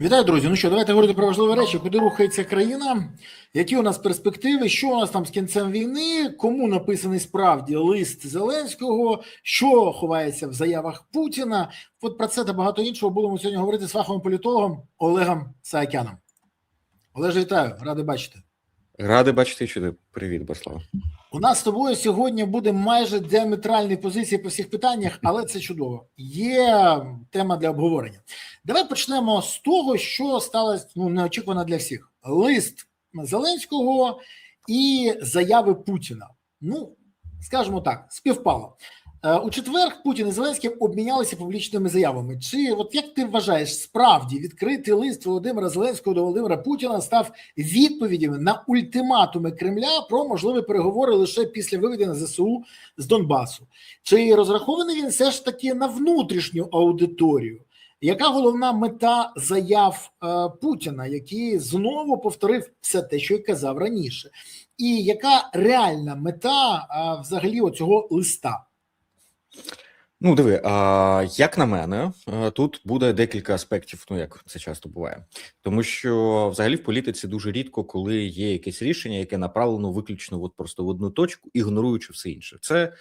Вітаю, друзі. Ну що, давайте говорити про важливі речі. Куди рухається країна? Які у нас перспективи? Що у нас там з кінцем війни? Кому написаний справді лист Зеленського? Що ховається в заявах Путіна? От про це та багато іншого будемо сьогодні говорити з фаховим політологом Олегом Саакяном. Олеже, вітаю, радий бачити. Радий бачити і чути. Привіт, Борислав. У нас з тобою сьогодні буде майже діаметральні позиції по всіх питаннях, але це чудово. Є тема для обговорення. Давай почнемо з того, що сталося неочікувано для всіх. Лист Зеленського і заяви Путіна. Ну, скажімо так, співпало. У четвер Путін і Зеленський обмінялися публічними заявами. Чи, от як ти вважаєш, справді відкритий лист Володимира Зеленського до Володимира Путіна став відповідями на ультиматуми Кремля про можливі переговори лише після виведення ЗСУ з Донбасу? Чи розрахований він все ж таки на внутрішню аудиторію? Яка головна мета заяв Путіна, який знову повторив все те, що й казав раніше? І яка реальна мета взагалі оцього листа? Ну, диви, як на мене, тут буде декілька аспектів, ну, як це часто буває. Тому що взагалі в політиці дуже рідко, коли є якесь рішення, яке направлено виключно от просто в одну точку, ігноруючи все інше. Це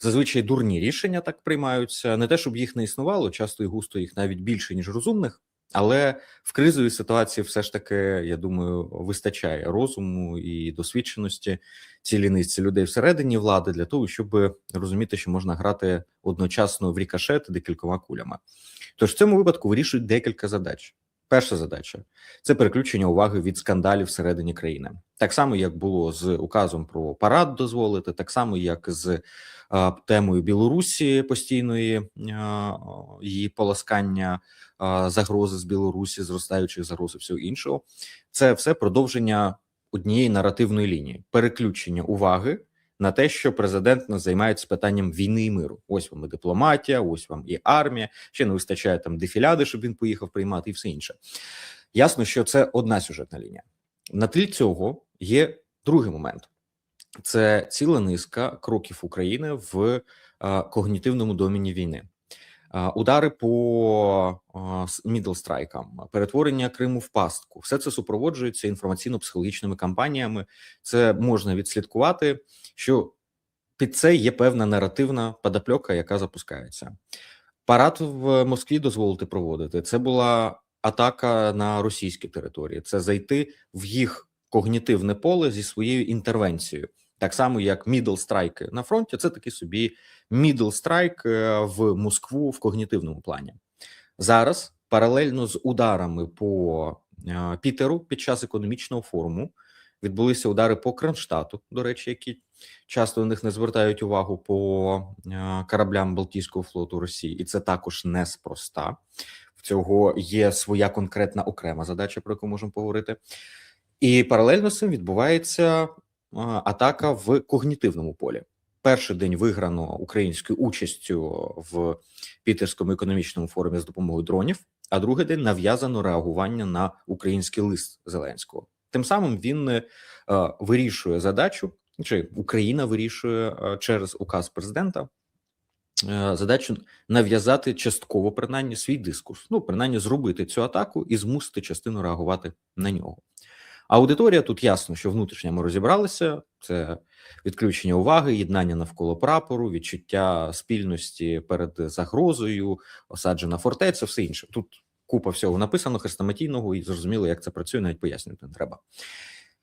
зазвичай дурні рішення так приймаються. Не те, щоб їх не існувало, часто і густо їх навіть більше, ніж розумних. Але в кризовій ситуації все ж таки, я думаю, вистачає розуму і досвідченості цілій низці людей всередині влади для того, щоб розуміти, що можна грати одночасно в рікошет декількома кулями. Тож в цьому випадку вирішують декілька задач. Перша задача – це переключення уваги від скандалів всередині країни. Так само, як було з указом про парад дозволити, так само, як з темою Білорусі постійної її полоскання, загрози з Білорусі, зростаючих загроз і всього іншого. Це все продовження однієї наративної лінії, переключення уваги на те, що президент нас займається питанням війни і миру. Ось вам і дипломатія, ось вам і армія, ще не вистачає там дефіляди, щоб він поїхав приймати і все інше. Ясно, що це одна сюжетна лінія. На тлі цього є другий момент. Це ціла низка кроків України в когнітивному домені війни. Удари по мідлстрайкам, перетворення Криму в пастку. Все це супроводжується інформаційно-психологічними кампаніями. Це можна відслідкувати, що під це є певна наративна подопльока, яка запускається. Парад в Москві дозволити проводити. Це була атака на російські території. Це зайти в їх когнітивне поле зі своєю інтервенцією. Так само, як мідлстрайки на фронті, це такий собі мідлстрайк в Москву в когнітивному плані. Зараз, паралельно з ударами по Пітеру під час економічного форуму, відбулися удари по Кронштадту, до речі, які часто на них не звертають увагу, по кораблям Балтійського флоту Росії. І це також неспроста. В цього є своя конкретна окрема задача, про яку можемо поговорити. І паралельно з цим відбувається атака в когнітивному полі. Перший день виграно українською участю в Пітерському економічному форумі з допомогою дронів, а другий день нав'язано реагування на український лист Зеленського. Тим самим він вирішує задачу, чи Україна вирішує через указ президента задачу нав'язати частково, принаймні, свій дискурс. Ну, принаймні, зробити цю атаку і змусити частину реагувати на нього. Аудиторія тут ясно, що внутрішньо ми розібралися, це відключення уваги, єднання навколо прапору, відчуття спільності перед загрозою, осаджена фортеця, все інше. Тут купа всього написано, хрестоматійного, і зрозуміло, як це працює, навіть пояснювати не треба.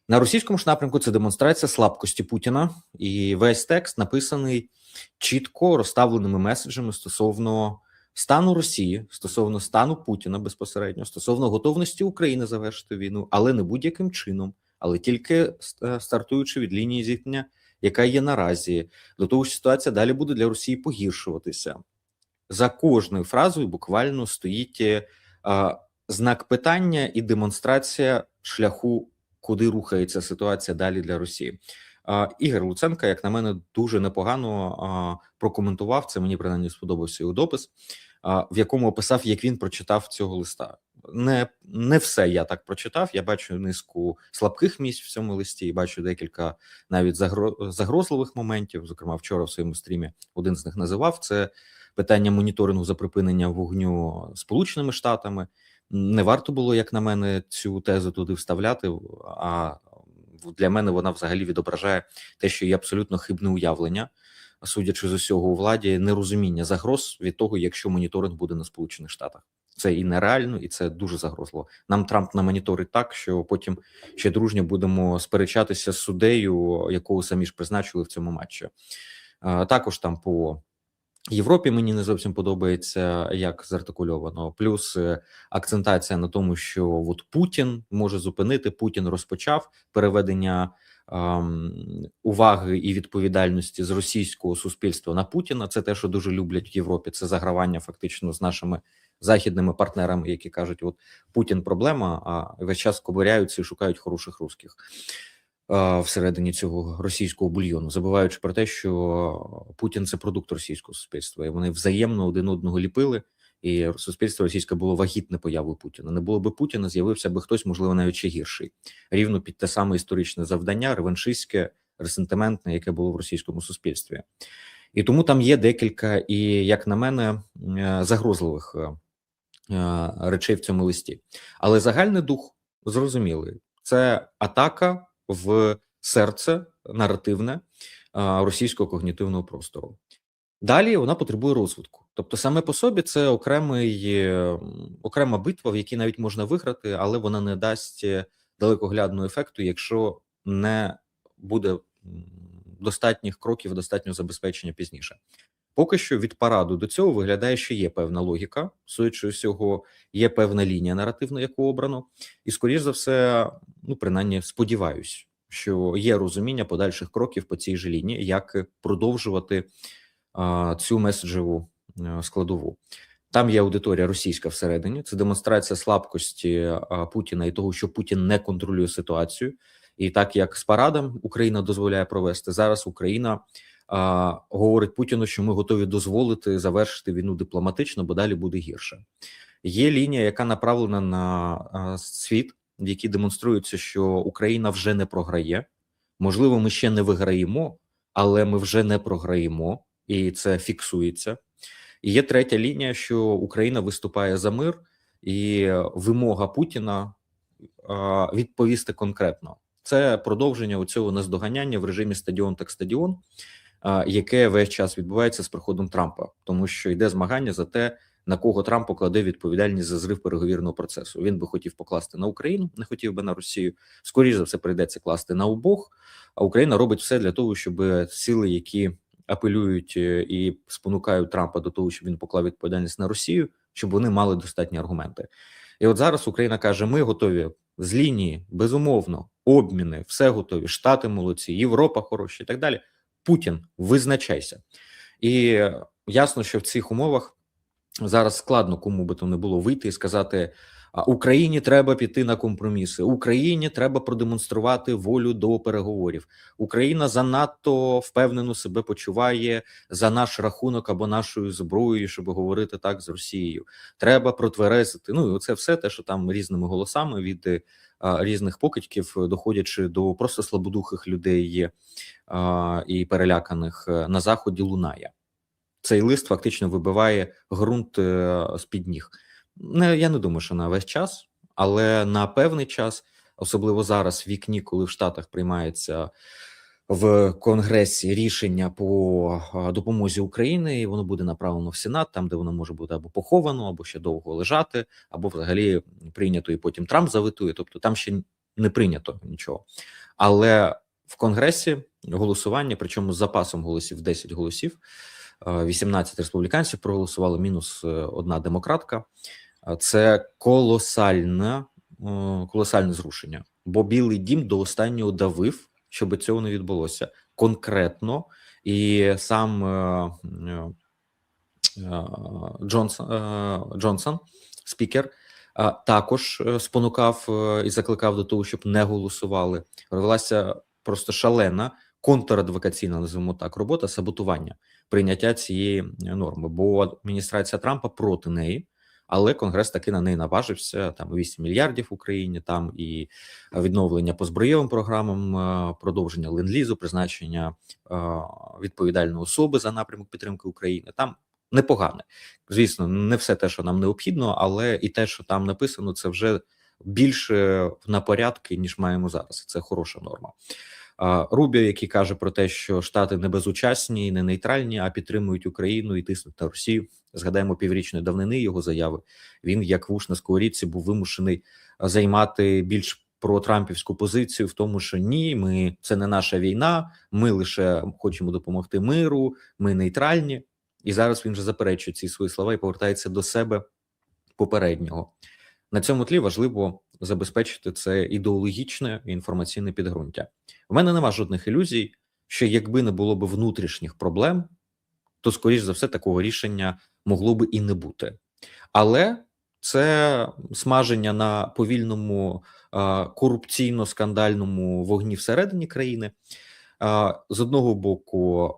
На російському ж напрямку це демонстрація слабкості Путіна, і весь текст написаний чітко розставленими меседжами стосовно стану Росії, стосовно стану Путіна безпосередньо, стосовно готовності України завершити війну, але не будь-яким чином, але тільки стартуючи від лінії зіткнення, яка є наразі, до того, що ситуація далі буде для Росії погіршуватися. За кожною фразою буквально стоїть знак питання і демонстрація шляху, куди рухається ситуація далі для Росії. Ігор Луценко, як на мене, дуже непогано прокоментував, це мені принаймні сподобався його допис, в якому описав, як він прочитав цього листа. Не все я так прочитав, я бачу низку слабких місць в цьому листі, і бачу декілька навіть загрозливих моментів, зокрема вчора в своєму стрімі один з них називав, це питання моніторингу за припинення вогню Сполученими Штатами, Не варто було, як на мене, цю тезу туди вставляти, а для мене вона взагалі відображає те, що є абсолютно хибне уявлення, судячи з усього у владі, нерозуміння загроз від того, якщо моніторинг буде на Сполучених Штатах. Це і нереально, і це дуже загрозливо. Нам Трамп намоніторить так, що потім ще дружньо будемо сперечатися з суддею, якого самі ж призначили в цьому матчі. Також там по Європі мені не зовсім подобається, як зартикульовано. Плюс акцентація на тому, що от Путін може зупинити, Путін розпочав переведення уваги і відповідальності з російського суспільства на Путіна. Це те, що дуже люблять в Європі. Це загравання фактично з нашими західними партнерами, які кажуть, от Путін проблема, а весь час ковиряються і шукають хороших русських всередині цього російського бульйону, забуваючи про те, що Путін – це продукт російського суспільства, і вони взаємно один одного ліпили, і суспільство російське було вагітне появою Путіна. Не було би Путіна, з'явився би хтось, можливо, навіть ще гірший. Рівно під те саме історичне завдання, реваншистське, ресентиментне, яке було в російському суспільстві. І тому там є декілька, і, як на мене, загрозливих речей в цьому листі. Але загальний дух зрозумілий. Це атака в серце наративне російського когнітивного простору. Далі вона потребує розвитку. Тобто саме по собі це окрема битва, в якій навіть можна виграти, але вона не дасть далекоглядного ефекту, якщо не буде достатніх кроків, достатнього забезпечення пізніше. Поки що від параду до цього виглядає, що є певна логіка, судячи всього, є певна лінія наративна, яку обрано, і, скоріш за все, принаймні, сподіваюсь, що є розуміння подальших кроків по цій же лінії, як продовжувати цю меседжеву складову. Там є аудиторія російська всередині, це демонстрація слабкості Путіна і того, що Путін не контролює ситуацію. І так, як з парадом Україна дозволяє провести, зараз Україна говорить Путіну, що ми готові дозволити завершити війну дипломатично, бо далі буде гірше. Є лінія, яка направлена на світ, в якій демонструється, що Україна вже не програє. Можливо, ми ще не виграємо, але ми вже не програємо, і це фіксується. І є третя лінія, що Україна виступає за мир, і вимога Путіна відповісти конкретно. Це продовження цього наздоганяння в режимі стадіон так стадіон, яке весь час відбувається з приходом Трампа, тому що йде змагання за те, на кого Трамп покладе відповідальність за зрив переговірного процесу. Він би хотів покласти на Україну, не хотів би на Росію. Скоріше за все, прийдеться класти на обох, а Україна робить все для того, щоб сили, які апелюють і спонукають Трампа до того, щоб він поклав відповідальність на Росію, щоб вони мали достатні аргументи. І от зараз Україна каже, ми готові з лінії, безумовно, обміни, все готові, Штати молодці, Європа хороша і так далі. Путін, визначайся. І ясно, що в цих умовах зараз складно кому би то не було вийти і сказати, Україні треба піти на компроміси, Україні треба продемонструвати волю до переговорів. Україна занадто впевнено себе почуває за наш рахунок або нашою зброєю, щоб говорити так з Росією. Треба протверезити. І оце все те, що там різними голосами від різних покидьків, доходячи до просто слабодухих людей і переляканих на Заході, лунає. Цей лист фактично вибиває ґрунт з-під ніг. Я не думаю, що на весь час, але на певний час, особливо зараз в вікні, коли в Штатах приймається в Конгресі рішення по допомозі Україні, і воно буде направлено в Сенат, там, де воно може бути або поховано, або ще довго лежати, або взагалі прийнято і потім Трамп завитує, тобто там ще не прийнято нічого. Але в Конгресі голосування, причому з запасом голосів 10 голосів, 18 республіканців проголосували, мінус одна демократка. Це колосальне зрушення, бо Білий дім до останнього давив, щоб цього не відбулося конкретно, і сам Джонсон, спікер, також спонукав і закликав до того, щоб не голосували. Велася просто шалена контрадвокаційна, називаємо так, робота саботування прийняття цієї норми, бо адміністрація Трампа проти неї, але Конгрес таки на неї наважився, там 8 мільярдів Україні, там і відновлення по збройовим програмам, продовження ленд-лізу, призначення відповідальної особи за напрямок підтримки України, там непогане. Звісно, не все те, що нам необхідно, але і те, що там написано, це вже більше на порядки, ніж маємо зараз. Це хороша норма. Рубіо, який каже про те, що Штати не безучасні, не нейтральні, а підтримують Україну і тиснуть на Росію. Згадаємо піврічної давнини його заяви. Він, як вуш на сковорідці, був вимушений займати більш протрампівську позицію в тому, що ні, це не наша війна, ми лише хочемо допомогти миру, ми нейтральні. І зараз він вже заперечує ці свої слова і повертається до себе попереднього. На цьому тлі важливо забезпечити це ідеологічне і інформаційне підґрунтя. У мене нема жодних ілюзій, що якби не було б внутрішніх проблем, то, скоріш за все, такого рішення могло би і не бути. Але це смаження на повільному корупційно-скандальному вогні всередині країни. З одного боку,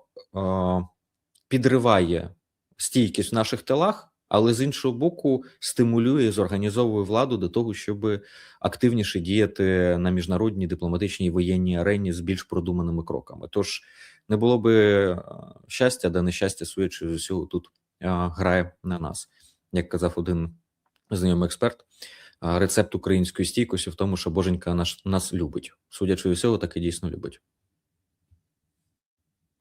підриває стійкість в наших тилах, але з іншого боку стимулює і зорганізовує владу до того, щоб активніше діяти на міжнародній дипломатичній і воєнній арені з більш продуманими кроками. Тож не було би щастя, да нещастя, судячи з усього, тут грає на нас. Як казав один знайомий експерт, рецепт української стійкості в тому, що Боженька нас любить. Судячи з усього, так і дійсно любить.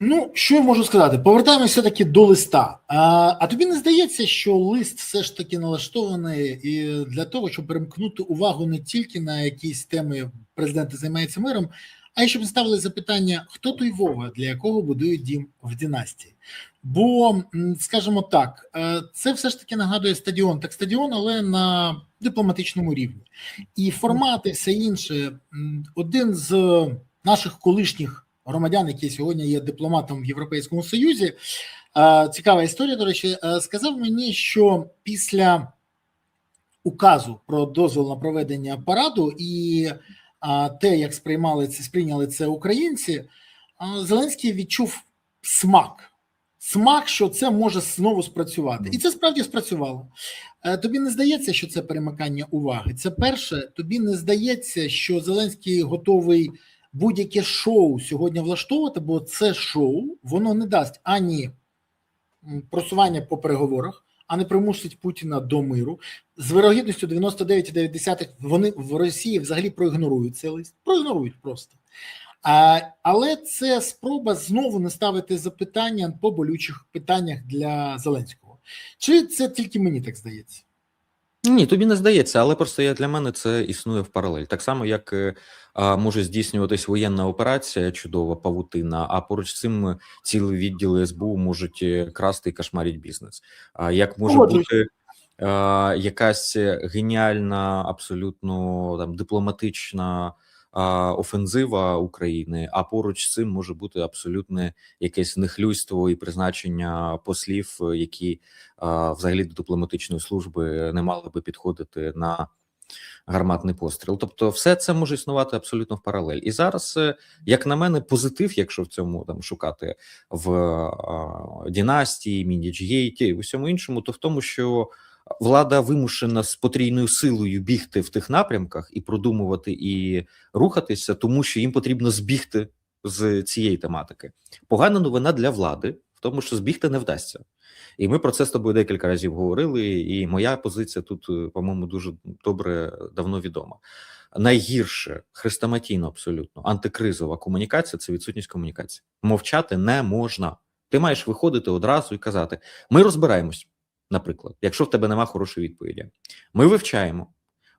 Ну, що я можу сказати? Повертаємося все-таки до листа. А тобі не здається, що лист все ж таки налаштований і для того, щоб перемкнути увагу не тільки на якісь теми президент займається миром, а й щоб ставили запитання, хто той Вова, для якого будують дім в династії? Бо, скажімо так, це все ж таки нагадує стадіон, так стадіон, але на дипломатичному рівні. І формати, все інше. Один з наших колишніх громадян, який сьогодні є дипломатом в Європейському Союзі, цікава історія, до речі, сказав мені, що після указу про дозвіл на проведення параду і те, як сприйняли це українці, Зеленський відчув смак, що це може знову спрацювати. І це справді спрацювало. Тобі не здається, що це перемикання уваги? Це перше. Тобі не здається, що Зеленський готовий будь-яке шоу сьогодні влаштовувати, бо це шоу, воно не дасть ані просування по переговорах, а не примусить Путіна до миру. З вирогідністю 99,9 вони в Росії взагалі проігнорують цей лист. Проігнорують просто. Але це спроба знову не ставити запитання по болючих питаннях для Зеленського. Чи це тільки мені так здається? Ні, тобі не здається, але просто для мене це існує в паралель. Так само, як може здійснюватись воєнна операція, чудова павутина, а поруч з цим цілі відділи СБУ можуть красти і кошмарити бізнес. Як може бути якась геніальна, абсолютно там дипломатична офензива України, а поруч з цим може бути абсолютне якесь нехлюйство і призначення послів, які взагалі до дипломатичної служби не мали би підходити на гарматний постріл. Тобто все це може існувати абсолютно в паралель. І зараз, як на мене, позитив, якщо в цьому там шукати в династії, Міндічгейті і усьому іншому, то в тому, що влада вимушена з потрійною силою бігти в тих напрямках і продумувати, і рухатися, тому що їм потрібно збігти з цієї тематики. Погана новина для влади в тому, що збігти не вдасться. І ми про це з тобою декілька разів говорили, і моя позиція тут, по-моєму, дуже добре, давно відома. Найгірше, хрестоматійно абсолютно, антикризова комунікація – це відсутність комунікації. Мовчати не можна. Ти маєш виходити одразу і казати, ми розбираємось. Наприклад, якщо в тебе нема хорошої відповіді, ми вивчаємо,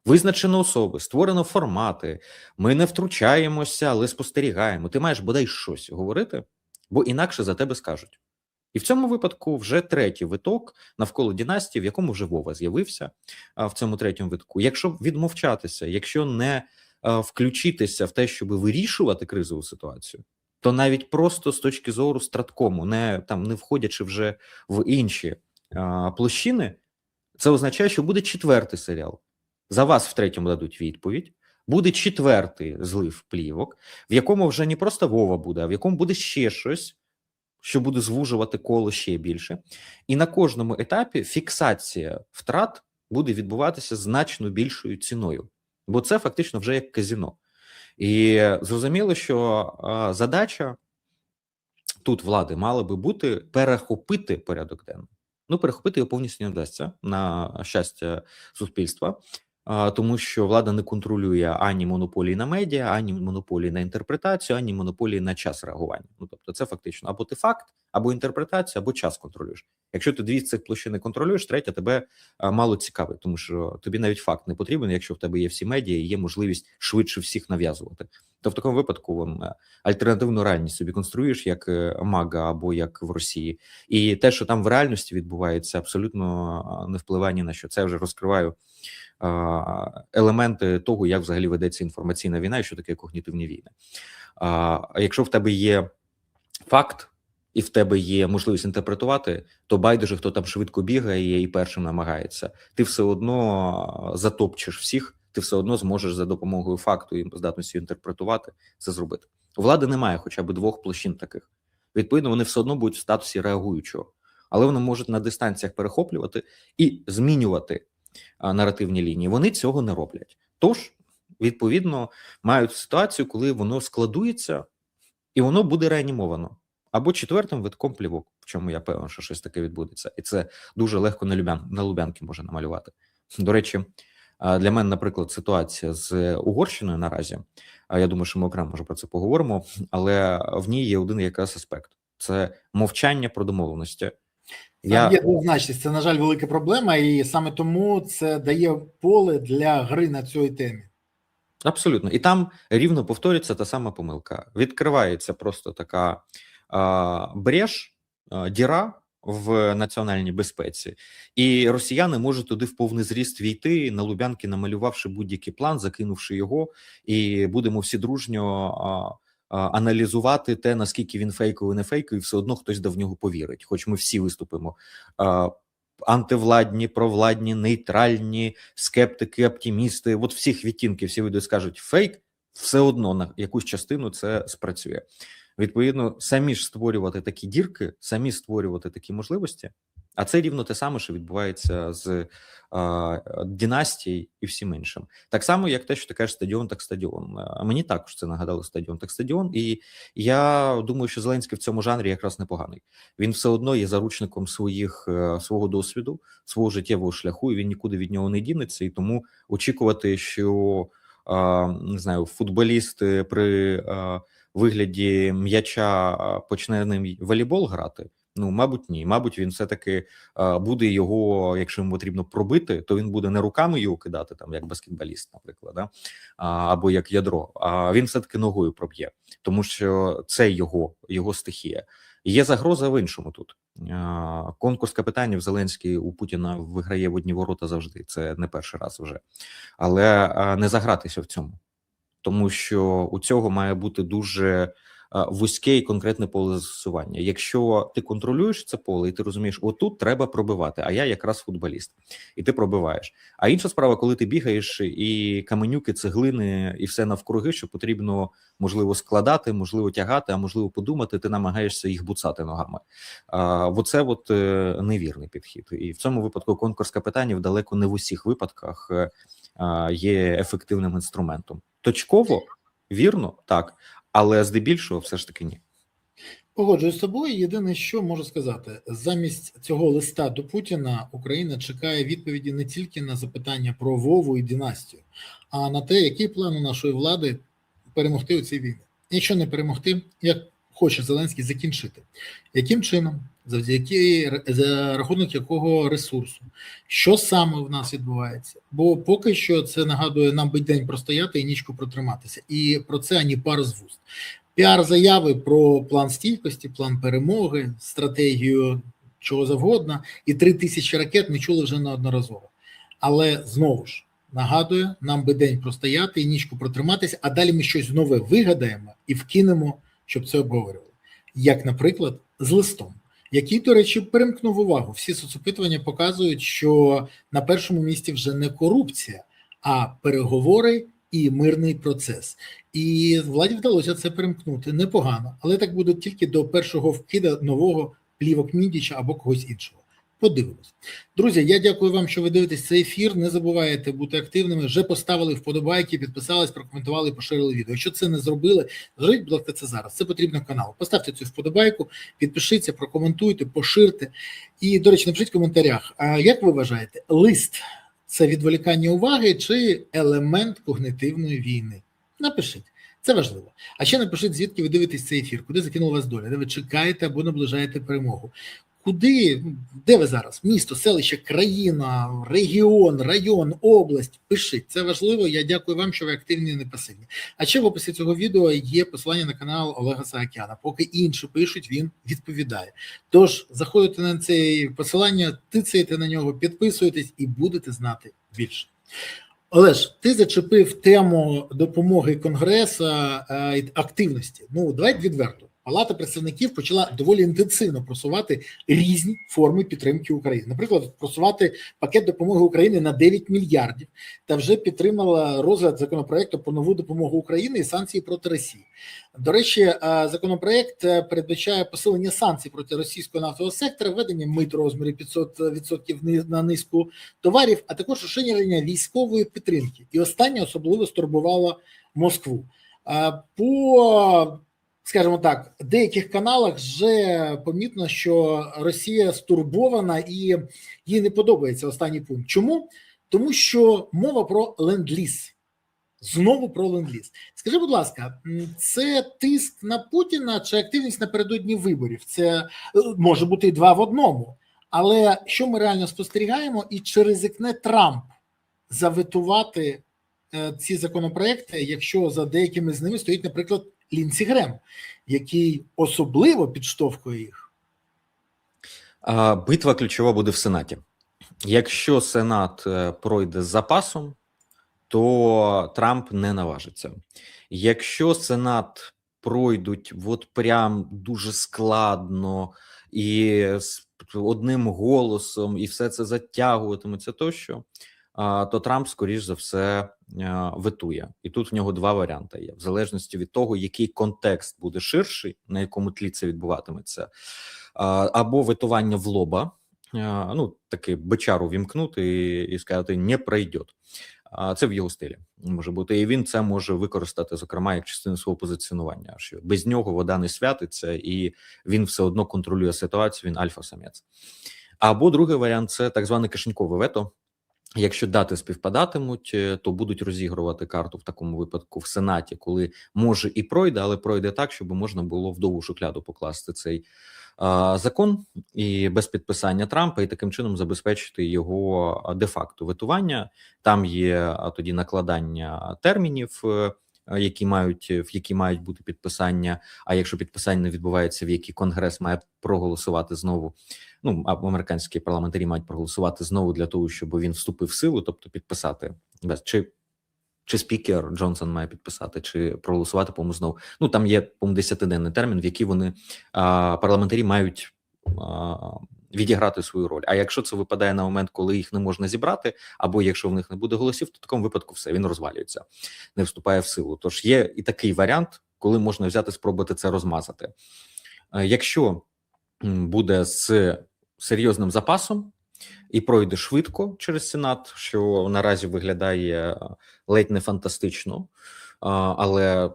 визначено особи, створено формати, ми не втручаємося, але спостерігаємо. Ти маєш бодай щось говорити, бо інакше за тебе скажуть. І в цьому випадку вже третій виток навколо династії, в якому вже Вова з'явився в цьому третьому витку. Якщо відмовчатися, якщо не включитися в те, щоб вирішувати кризову ситуацію, то навіть просто з точки зору страткому, не входячи вже в інші площини, це означає, що буде четвертий серіал. За вас в третьому дадуть відповідь, буде четвертий злив плівок, в якому вже не просто Вова буде, а в якому буде ще щось, що буде звужувати коло ще більше. І на кожному етапі фіксація втрат буде відбуватися значно більшою ціною. Бо це фактично вже як казино. І зрозуміло, що задача тут влади мала би бути перехопити порядок денний. Ну, перехопити його повністю не вдасться, на щастя суспільства, тому що влада не контролює ані монополії на медіа, ані монополії на інтерпретацію, ані монополії на час реагування. Ну, тобто це фактично або ти факт, або інтерпретація, або час контролюєш. Якщо ти дві з цих площин не контролюєш, третя тебе мало цікавить, тому що тобі навіть факт не потрібен, якщо в тебе є всі медіа і є можливість швидше всіх нав'язувати. То в такому випадку альтернативну реальність собі конструюєш як мага або як в Росії. І те, що там в реальності відбувається, абсолютно не впливає ні на що. Це я вже розкриваю елементи того, як взагалі ведеться інформаційна війна і що таке когнітивні війни. А якщо в тебе є факт, і в тебе є можливість інтерпретувати, то байдуже, хто там швидко бігає і першим намагається. Ти все одно затопчеш всіх, ти все одно зможеш за допомогою факту і здатності інтерпретувати це зробити. У влади немає хоча б двох площин таких. Відповідно, вони все одно будуть в статусі реагуючого. Але вони можуть на дистанціях перехоплювати і змінювати наративні лінії. Вони цього не роблять. Тож, відповідно, мають ситуацію, коли воно складується і воно буде реанімовано. Або четвертим витком плівок, в чому я певен, що щось таке відбудеться. І це дуже легко на Лубянки можна намалювати. До речі, для мене, наприклад, ситуація з Угорщиною наразі, я думаю, що ми окремо може про це поговоримо, але в ній є один якраз аспект. Це мовчання про домовленості. Там є двозначність, це, на жаль, велика проблема, і саме тому це дає поле для гри на цій темі. Абсолютно. І там рівно повторюється та сама помилка. Відкривається просто така бреш, діра в національній безпеці, і росіяни можуть туди в повний зріст війти, на Лубянки намалювавши будь-який план, закинувши його, і будемо всі дружньо аналізувати те, наскільки він фейковий, не фейковий, і все одно хтось в нього повірить, хоч ми всі виступимо антивладні, провладні, нейтральні, скептики, оптимісти, от всіх відтінків, всі вийдуть, скажуть фейк, все одно на якусь частину це спрацює. Відповідно, самі ж створювати такі дірки, самі створювати такі можливості, а це рівно те саме, що відбувається з династій і всім іншим. Так само, як те, що ти кажеш стадіон, так стадіон. А мені також це нагадало стадіон, так стадіон. І я думаю, що Зеленський в цьому жанрі якраз непоганий. Він все одно є заручником свого досвіду, свого життєвого шляху, і він нікуди від нього не дінеться. І тому очікувати, що, не знаю, футболіст при вигляді м'яча почне ним волейбол грати, ну, мабуть, ні. Мабуть, він все-таки буде його, якщо йому потрібно пробити, то він буде не руками його кидати, там, як баскетболіст, наприклад, да? Або як ядро, а він все-таки ногою проб'є, тому що це його стихія. Є загроза в іншому тут. Конкурс капітанів Зеленський у Путіна виграє в одні ворота завжди, це не перший раз вже. Але не загратися в цьому. Тому що у цього має бути дуже вузьке і конкретне поле застосування. Якщо ти контролюєш це поле і ти розумієш, отут треба пробивати, а я якраз футболіст, і ти пробиваєш. А інша справа, коли ти бігаєш і каменюки, цеглини і все навкруги, що потрібно, можливо, складати, можливо, тягати, а можливо, подумати, ти намагаєшся їх буцати ногами. Оце невірний підхід. І в цьому випадку конкурс капітанів далеко не в усіх випадках є ефективним інструментом. Точково, вірно, так, але здебільшого все ж таки ні. Погоджуюсь з тобою. Єдине, що можу сказати, замість цього листа до Путіна Україна чекає відповіді не тільки на запитання про Вову і династію, а на те, який план у нашої влади перемогти у цій війні. Якщо не перемогти, як хоче Зеленський закінчити. Яким чином, за рахунок якого ресурсу, що саме в нас відбувається? Бо поки що це нагадує нам би день простояти і нічку протриматися. І про це ані пар з вуст. Піар-заяви про план стійкості, план перемоги, стратегію чого завгодно і 3000 ракет ми чули вже неодноразово. Але знову ж нагадує, нам би день простояти і нічку протриматися, а далі ми щось нове вигадаємо і вкинемо, щоб це обговорювали. Як, наприклад, з листом, який, до речі, перемкнув увагу. Всі соцопитування показують, що на першому місці вже не корупція, а переговори і мирний процес. І владі вдалося це перемкнути непогано, але так буде тільки до першого вкида нового плівок Міндіча або когось іншого. Подивимось. Друзі, я дякую вам, що ви дивитесь цей ефір. Не забувайте бути активними. Вже поставили вподобайки, підписались, прокоментували і поширили відео. Якщо це не зробили, зробіть, будь ласка, це зараз. Це потрібно каналу. Поставте цю вподобайку, підпишіться, прокоментуйте, поширте. І, до речі, напишіть в коментарях, а як ви вважаєте, лист – це відволікання уваги чи елемент когнитивної війни? Напишіть. Це важливо. А ще напишіть, звідки ви дивитесь цей ефір, куди закинула вас доля, де ви чекаєте або наближаєте перемогу. Куди, де ви зараз? Місто, селище, країна, регіон, район, область. Пишіть, це важливо. Я дякую вам, що ви активні і не пасивні. А ще в описі цього відео є посилання на канал Олега Саакяна. Поки інші пишуть, він відповідає. Тож, заходите на це посилання, тицяєте на нього, підписуєтесь і будете знати більше. Олеж, ти зачепив тему допомоги Конгресу і активності. Ну, давай відверто. Палата представників почала доволі інтенсивно просувати різні форми підтримки України. Наприклад, просувати пакет допомоги України на 9 мільярдів та вже підтримала розгляд законопроекту про нову допомогу Україні і санкції проти Росії. До речі, законопроект передбачає посилення санкцій проти російського нафтового сектора, введення мит у розмірі 500% на низку товарів, а також розширення військової підтримки. І останнє особливо стурбувало Москву. Скажімо так, в деяких каналах вже помітно, що Росія стурбована і їй не подобається останній пункт. Чому? Тому що мова про ленд-ліз. Знову про ленд-ліз. Скажи, будь ласка, це тиск на Путіна чи активність напередодні виборів? Це може бути і два в одному. Але що ми реально спостерігаємо і чи ризикне Трамп заветувати ці законопроекти, якщо за деякими з ними стоїть, наприклад, Ліндсі Грем, який особливо підштовхує їх? Битва ключова буде в Сенаті. Якщо Сенат пройде з запасом, то Трамп не наважиться. Якщо Сенат пройдуть от прям дуже складно і з одним голосом, і все це затягуватиметься тощо, то Трамп, скоріш за все, ветує. І тут в нього два варіанти є. В залежності від того, який контекст буде ширший, на якому тлі це відбуватиметься, або ветування в лоба, ну, таки бичару вімкнути і сказати «не пройде». Це в його стилі може бути. І він це може використати, зокрема, як частину свого позиціонування, що без нього вода не святиться, і він все одно контролює ситуацію, він альфа-самець. Або другий варіант – це так зване кишенькове вето. Якщо дати співпадатимуть, то будуть розігрувати карту в такому випадку в Сенаті, коли може і пройде, але пройде так, щоб можна було в довгу шухляду покласти цей закон і без підписання Трампа, і таким чином забезпечити його де-факто ветування. Там є тоді накладання термінів, в які мають бути підписання, а якщо підписання не відбувається, в які Конгрес має проголосувати знову, ну, американські парламентарі мають проголосувати знову для того, щоб він вступив в силу, тобто підписати, чи спікер Джонсон має підписати, чи проголосувати, по-моєму, знову. Ну, там є, по-моєму, 10-денний термін, в який вони, парламентарі, мають відіграти свою роль. А якщо це випадає на момент, коли їх не можна зібрати, або якщо в них не буде голосів, то в такому випадку все, він розвалюється, не вступає в силу. Тож є і такий варіант, коли можна взяти, спробувати це розмазати. Якщо буде з серйозним запасом і пройде швидко через Сенат, що наразі виглядає ледь не фантастично, але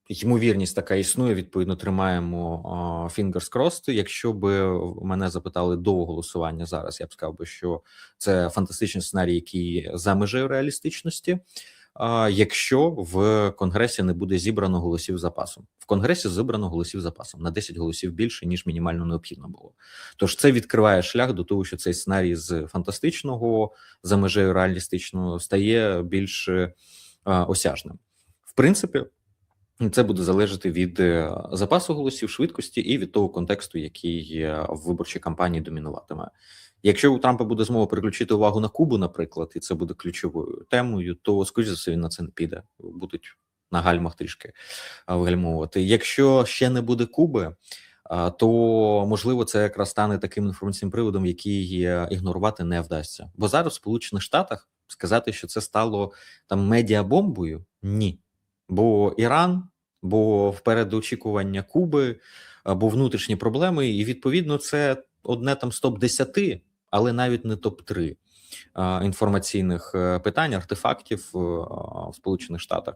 ймовірність така існує, відповідно, тримаємо fingers crossed. Якщо б мене запитали до голосування зараз, я б сказав би, що це фантастичний сценарій, який за межею реалістичності, якщо в Конгресі не буде зібрано голосів запасом. В Конгресі зібрано голосів запасом на 10 голосів більше, ніж мінімально необхідно було. Тож це відкриває шлях до того, що цей сценарій з фантастичного за межею реалістичного стає більш осяжним. В принципі, це буде залежати від запасу голосів, швидкості і від того контексту, який в виборчій кампанії домінуватиме. Якщо у Трампа буде змога переключити увагу на Кубу, наприклад, і це буде ключовою темою, то, скоріш за все, він на це не піде. Будуть на гальмах трішки вигальмовувати. Якщо ще не буде Куби, то, можливо, це якраз стане таким інформаційним приводом, який ігнорувати не вдасться. Бо зараз в Сполучених Штатах сказати, що це стало там медіабомбою – ні. Бо Іран, бо вперед очікування Куби, бо внутрішні проблеми, і, відповідно, це одне там з топ-10, але навіть не топ-3 інформаційних питань, артефактів в Сполучених Штатах.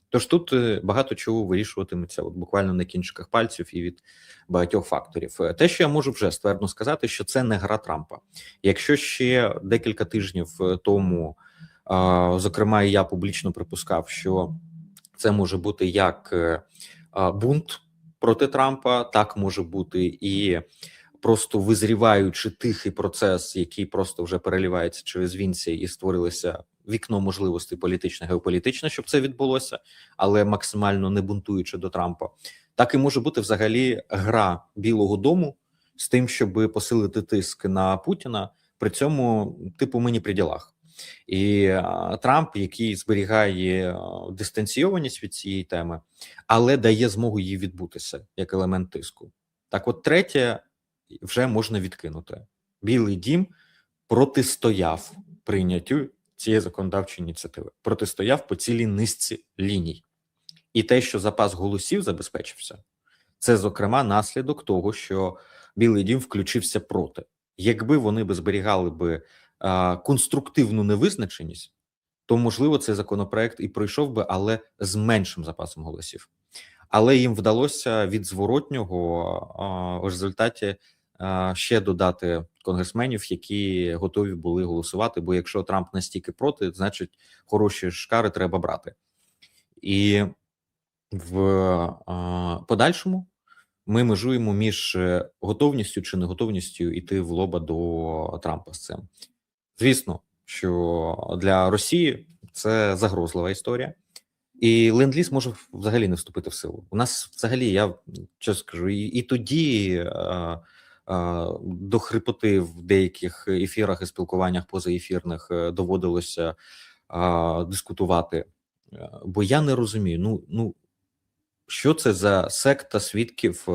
Тож тут багато чого вирішуватиметься от буквально на кінчиках пальців і від багатьох факторів. Те, що я можу вже ствердно сказати, що це не гра Трампа. Якщо ще декілька тижнів тому, зокрема, і я публічно припускав, що це може бути як бунт проти Трампа, так може бути і просто визріваючи тихий процес, який просто вже переливається через вінці, і створилося вікно можливостей політичне, геополітичне, щоб це відбулося, але максимально не бунтуючи до Трампа. Так і може бути взагалі гра Білого Дому з тим, щоб посилити тиск на Путіна, при цьому типу ми не при ділах. І Трамп, який зберігає дистанційованість від цієї теми, але дає змогу їй відбутися як елемент тиску. Так от третє вже можна відкинути. Білий дім протистояв прийняттю цієї законодавчої ініціативи. Протистояв по цілій низці ліній. І те, що запас голосів забезпечився, це, зокрема, наслідок того, що Білий дім включився проти. Якби вони би зберігали би конструктивну невизначеність, то, можливо, цей законопроект і пройшов би, але з меншим запасом голосів. Але їм вдалося від зворотнього в результаті ще додати конгресменів, які готові були голосувати, бо якщо Трамп настільки проти, значить хороші шкари треба брати. І в подальшому ми межуємо між готовністю чи неготовністю йти в лоба до Трампа з цим. Звісно, що для Росії це загрозлива історія. І ленд-ліз може взагалі не вступити в силу. У нас взагалі, я чесно скажу, і тоді до хрипоти в деяких ефірах і спілкуваннях позаефірних доводилося дискутувати. Бо я не розумію, що це за секта свідків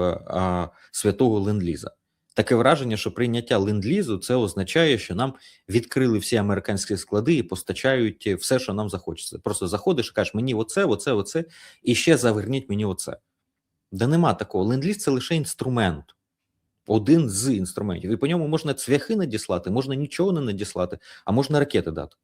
святого ленд-ліза. Таке враження, що прийняття ленд-лізу – це означає, що нам відкрили всі американські склади і постачають все, що нам захочеться. Просто заходиш і кажеш, мені оце, і ще заверніть мені оце. Да нема такого. Ленд-ліз – це лише інструмент. Один з інструментів. І по ньому можна цвяхи надіслати, можна нічого не надіслати, а можна ракети дати.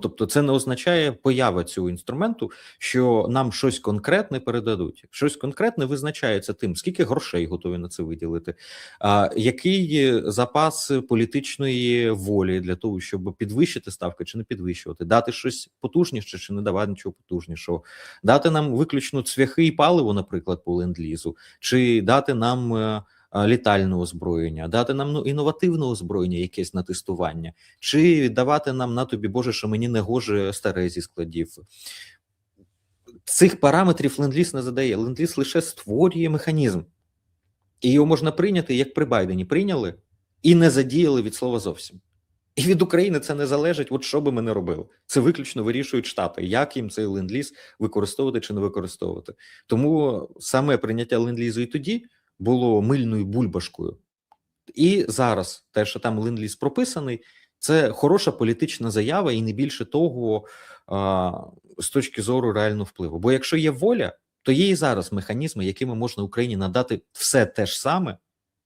Тобто це не означає поява цього інструменту, що нам щось конкретне передадуть. Щось конкретне визначається тим, скільки грошей готові на це виділити, який запас політичної волі для того, щоб підвищити ставки чи не підвищувати, дати щось потужніше чи не давати нічого потужнішого, дати нам виключно цвяхи і паливо, наприклад, по ленд-лізу, чи дати нам літальне озброєння, дати нам інновативне озброєння, якесь на тестування, чи давати нам, на тобі Боже, що мені не гоже старе зі складів. Цих параметрів ленд-ліз не задає. Ленд-ліз лише створює механізм. І його можна прийняти, як при Байдені прийняли, і не задіяли від слова зовсім. І від України це не залежить, от що би ми не робили. Це виключно вирішують Штати, як їм цей ленд-ліз використовувати чи не використовувати. Тому саме прийняття ленд-лізу і тоді було мильною бульбашкою. І зараз те, що там ленд-ліз прописаний, це хороша політична заява і не більше того з точки зору реального впливу. Бо якщо є воля, то є і зараз механізми, якими можна Україні надати все те ж саме,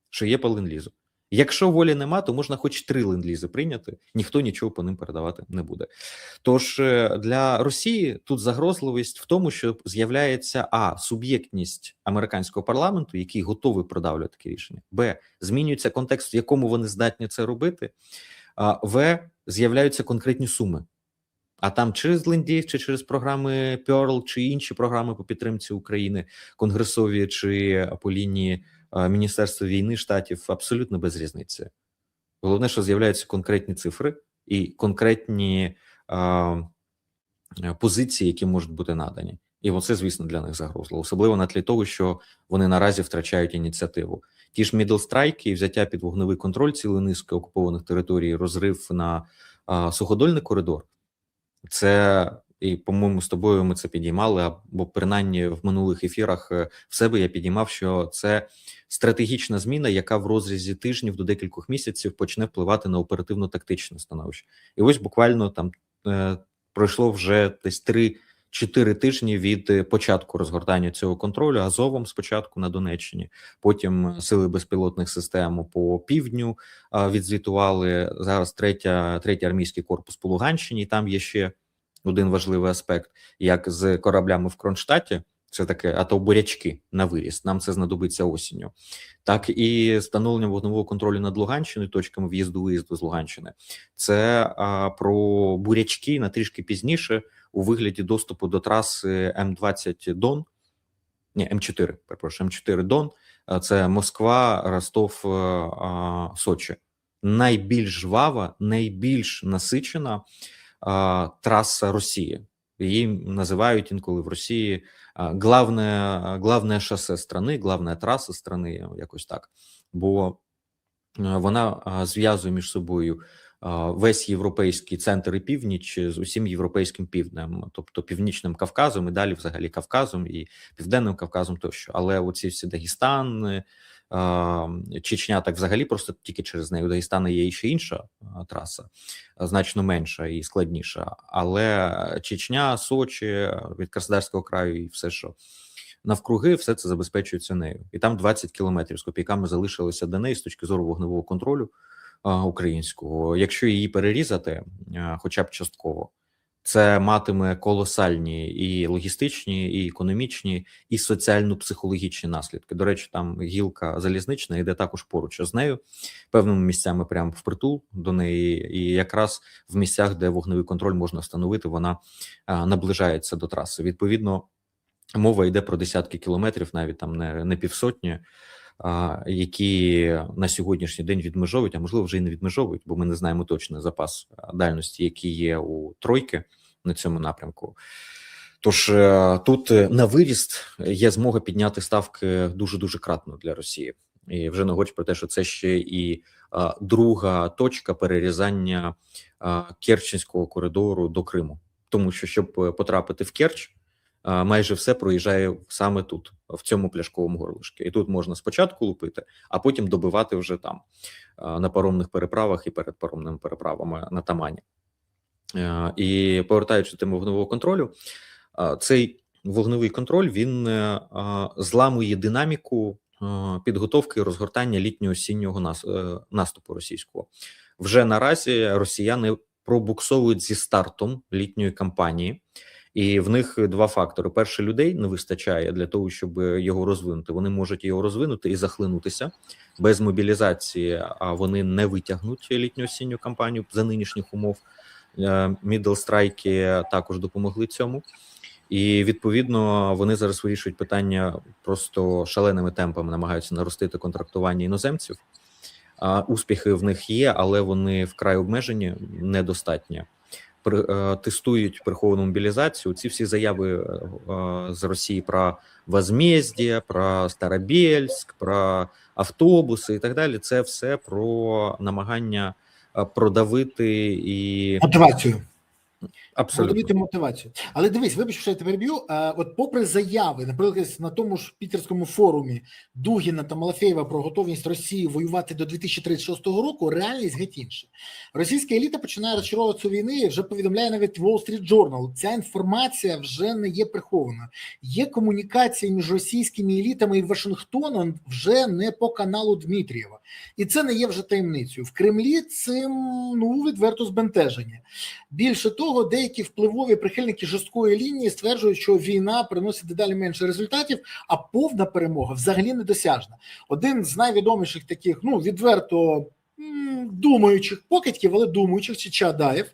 що є по ленд-лізу. Якщо волі нема, то можна хоч 3 ленд-лізи прийняти, ніхто нічого по ним передавати не буде. Тож для Росії тут загрозливість в тому, що з'являється суб'єктність американського парламенту, який готовий продавлювати такі рішення, б, змінюється контекст, в якому вони здатні це робити, в, з'являються конкретні суми. А там через ленд-ліз, чи через програми Pearl, чи інші програми по підтримці України, конгресові, чи по лінії Міністерства війни штатів, абсолютно без різниці. Головне, що з'являються конкретні цифри і конкретні позиції, які можуть бути надані. І оце, звісно, для них загрозливо. Особливо на тлі того, що вони наразі втрачають ініціативу. Ті ж мідлстрайки, взяття під вогневий контроль цілої низки окупованих територій, розрив на суходольний коридор. Це, і, по-моєму, з тобою ми це підіймали, або принаймні в минулих ефірах в себе я підіймав, що це стратегічна зміна, яка в розрізі тижнів до декількох місяців почне впливати на оперативно-тактичне становище. І ось буквально там пройшло вже десь 4 тижні від початку розгортання цього контролю. Азовом спочатку на Донеччині, потім сили безпілотних систем по півдню відзвітували. Зараз третій армійський корпус по Луганщині. Там є ще один важливий аспект, як з кораблями в Кронштадті. Це таке, а то бурячки на виріс. Нам це знадобиться осінню. Так і встановлення вогневого контролю над Луганщиною, точками в'їзду-виїзду з Луганщини. Це про бурячки на трішки пізніше у вигляді доступу до траси М20 Дон. Ні, М4, перепрошую, М4 Дон. Це Москва, Ростов, Сочі. Найбільш жвава, найбільш насичена траса Росії. Її називають інколи в Росії главне шосе страни, главна траса страни, якось так. Бо вона зв'язує між собою весь європейський центр і північ з усім європейським півднем, тобто Північним Кавказом і далі взагалі Кавказом і Південним Кавказом тощо. Але оці всі Дагестан, Чечня так взагалі просто тільки через неї. У Дагестана є ще інша траса, значно менша і складніша. Але Чечня, Сочі, від Краснодарського краю і все, що навкруги, все це забезпечується нею. І там 20 кілометрів з копійками залишилося до неї з точки зору вогневого контролю українського. Якщо її перерізати, хоча б частково, це матиме колосальні і логістичні, і економічні, і соціально-психологічні наслідки. До речі, там гілка залізнична йде також поруч з нею, певними місцями прямо впритул до неї, і якраз в місцях, де вогневий контроль можна встановити, вона наближається до траси. Відповідно, мова йде про десятки кілометрів, навіть там не півсотні, які на сьогоднішній день відмежовують, а можливо вже і не відмежовують, бо ми не знаємо точно запас дальності, який є у тройки на цьому напрямку. Тож тут на виріст є змога підняти ставки дуже-дуже кратно для Росії. І вже не говориш про те, що це ще і друга точка перерізання Керченського коридору до Криму. Тому що, щоб потрапити в Керч, майже все проїжджає саме тут, в цьому пляшковому горлишку. І тут можна спочатку лупити, а потім добивати вже там, на паромних переправах і перед паромними переправами на Тамані. І повертаючись до теми вогневого контролю, цей вогневий контроль, він зламує динаміку підготовки і розгортання літньо-осіннього наступу російського. Вже наразі росіяни пробуксовують зі стартом літньої кампанії, і в них два фактори. Перше, людей не вистачає для того, щоб його розвинути. Вони можуть його розвинути і захлинутися. Без мобілізації вони не витягнуть літньо-осінню кампанію за нинішніх умов. Мідл-страйки також допомогли цьому. І, відповідно, вони зараз вирішують питання просто шаленими темпами, намагаються наростити контрактування іноземців. Успіхи в них є, але вони вкрай обмежені, недостатні. Тестують приховану мобілізацію. Ці всі заяви з Росії про возмездие, про Старобєльськ, про автобуси і так далі. Це все про намагання продавити і мотивацію. Абсолютно. Мотивацію. Але дивись, вибач, що я тебе переб'ю. От попри заяви, наприклад, на тому ж Пітерському форумі Дугіна та Малафєєва про готовність Росії воювати до 2036 року, реальність геть інша. Російська еліта починає розчаровуватися у війни і вже повідомляє навіть Wall Street Journal. Ця інформація вже не є прихована. Є комунікація між російськими елітами і Вашингтоном вже не по каналу Дмитрієва. І це не є вже таємницею. В Кремлі цим, відверто збентежені. Більше того, деякі впливові прихильники жорсткої лінії стверджують, що війна приносить дедалі менше результатів, а повна перемога взагалі недосяжна. Один з найвідоміших таких, відверто думаючих покидьків, але думаючих, Чадаєв,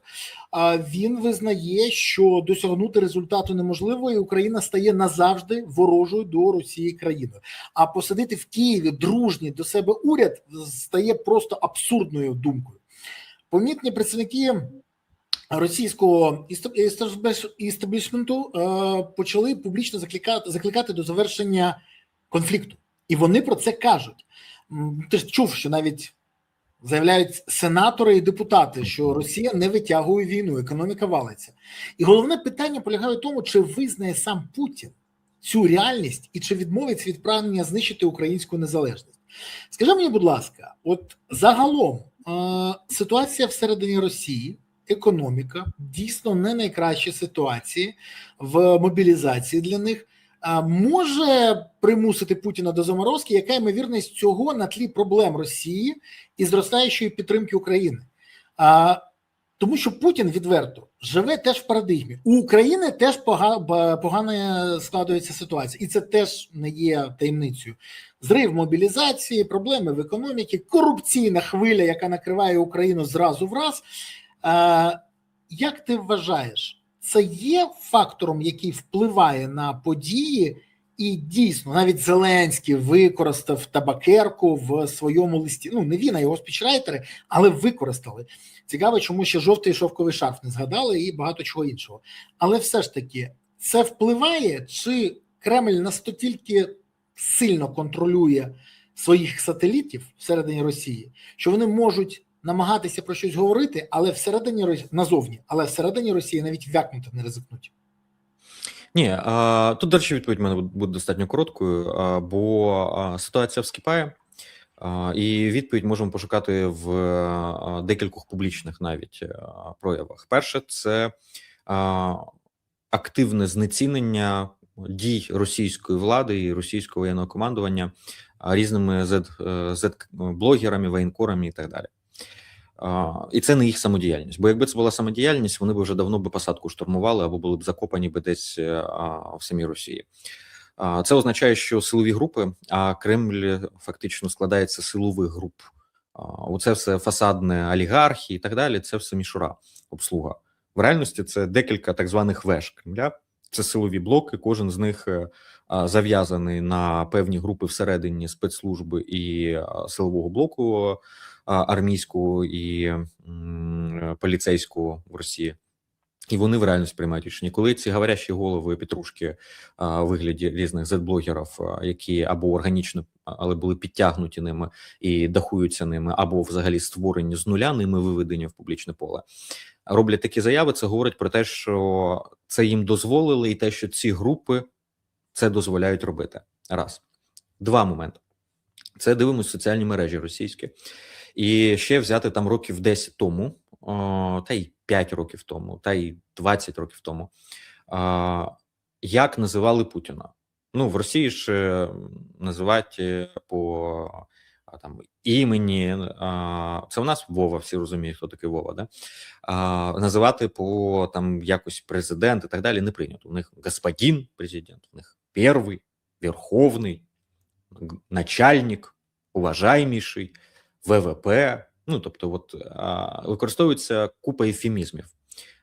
він визнає, що досягнути результату неможливо, і Україна стає назавжди ворожою до Росії країною. А посадити в Києві дружній до себе уряд стає просто абсурдною думкою. Помітні представники російського істеблішменту почали публічно закликати до завершення конфлікту. І вони про це кажуть. Ти ж чув, що навіть заявляють сенатори і депутати, що Росія не витягує війну, економіка валиться. І головне питання полягає в тому, чи визнає сам Путін цю реальність і чи відмовиться від прагнення знищити українську незалежність. Скажи мені, будь ласка, от загалом ситуація всередині Росії, економіка, дійсно не найкращі ситуації в мобілізації для них, може примусити Путіна до заморозки, яка ймовірність цього на тлі проблем Росії і зростаючої підтримки України. Тому що Путін відверто живе теж в парадигмі. У України теж погано складується ситуація, і це теж не є таємницею. Зрив мобілізації, проблеми в економіці, корупційна хвиля, яка накриває Україну зразу в раз. Як ти вважаєш, це є фактором, який впливає на події, і дійсно навіть Зеленський використав табакерку в своєму листі. Ну, не він, а його спічрайтери, але використали. Цікаво, чому ще жовтий шовковий шарф не згадали і багато чого іншого. Але все ж таки, це впливає, чи Кремль настільки сильно контролює своїх сателітів всередині Росії, що вони можуть намагатися про щось говорити, але всередині Росії, назовні, але всередині Росії навіть вякнути не ризикнуть. Ні, тут, до речі, відповідь в мене буде достатньо короткою, бо ситуація вскипає, і відповідь можемо пошукати в декількох публічних навіть проявах. Перше, це активне знецінення дій російської влади і російського воєнного командування різними Z-блогерами, воєнкорами і так далі. І це не їх самодіяльність, бо якби це була самодіяльність, вони б вже давно би посадку штурмували або були б закопані би десь в самій Росії. Це означає, що силові групи, а Кремль фактично складається з силових груп. Оце все фасадне олігархи і так далі, це все мішура, обслуга. В реальності це декілька так званих веж Кремля, це силові блоки, кожен з них зав'язаний на певні групи всередині спецслужби і силового блоку армійського і поліцейського в Росії. І вони в реальності приймають рішення. Коли ці говорящі голови петрушки в вигляді різних Z-блогерів, які або органічно, але були підтягнуті ними і дахуються ними, або взагалі створені з нуля, ними виведені в публічне поле, роблять такі заяви, це говорить про те, що це їм дозволили, і те, що ці групи це дозволяють робити. Раз. Два моменти. Це дивимося соціальні мережі російські. І ще взяти там років 10 тому, та й 5 років тому, та й 20 років тому, як називали Путіна. Ну, в Росії ж називають по там імені, це у нас Вова, всі розуміють, хто такий Вова, да? Називати по там якось президент і так далі не прийнято. У них господин президент, у них перший, верховний, начальник, уважаєміший, ВВП, ну, тобто, от використовується купа ефемізмів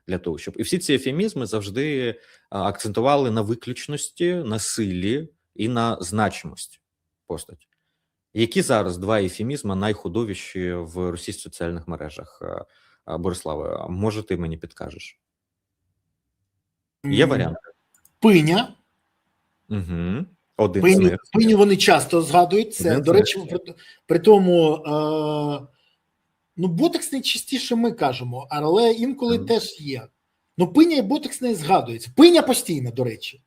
для того, щоб... І всі ці ефемізми завжди акцентували на виключності, на силі і на значимості постаті. Які зараз два ефемізми найходовіші в російських соціальних мережах, Бориславе? Може, ти мені підкажеш? Є варіанти? Пиня. Угу. Один з них. Пиню вони часто згадують. Це, до речі, при тому, ну, ботекс найчастіше ми кажемо, але інколи теж є. Ну, пиня і ботекс не згадується. Пиня постійно, до речі.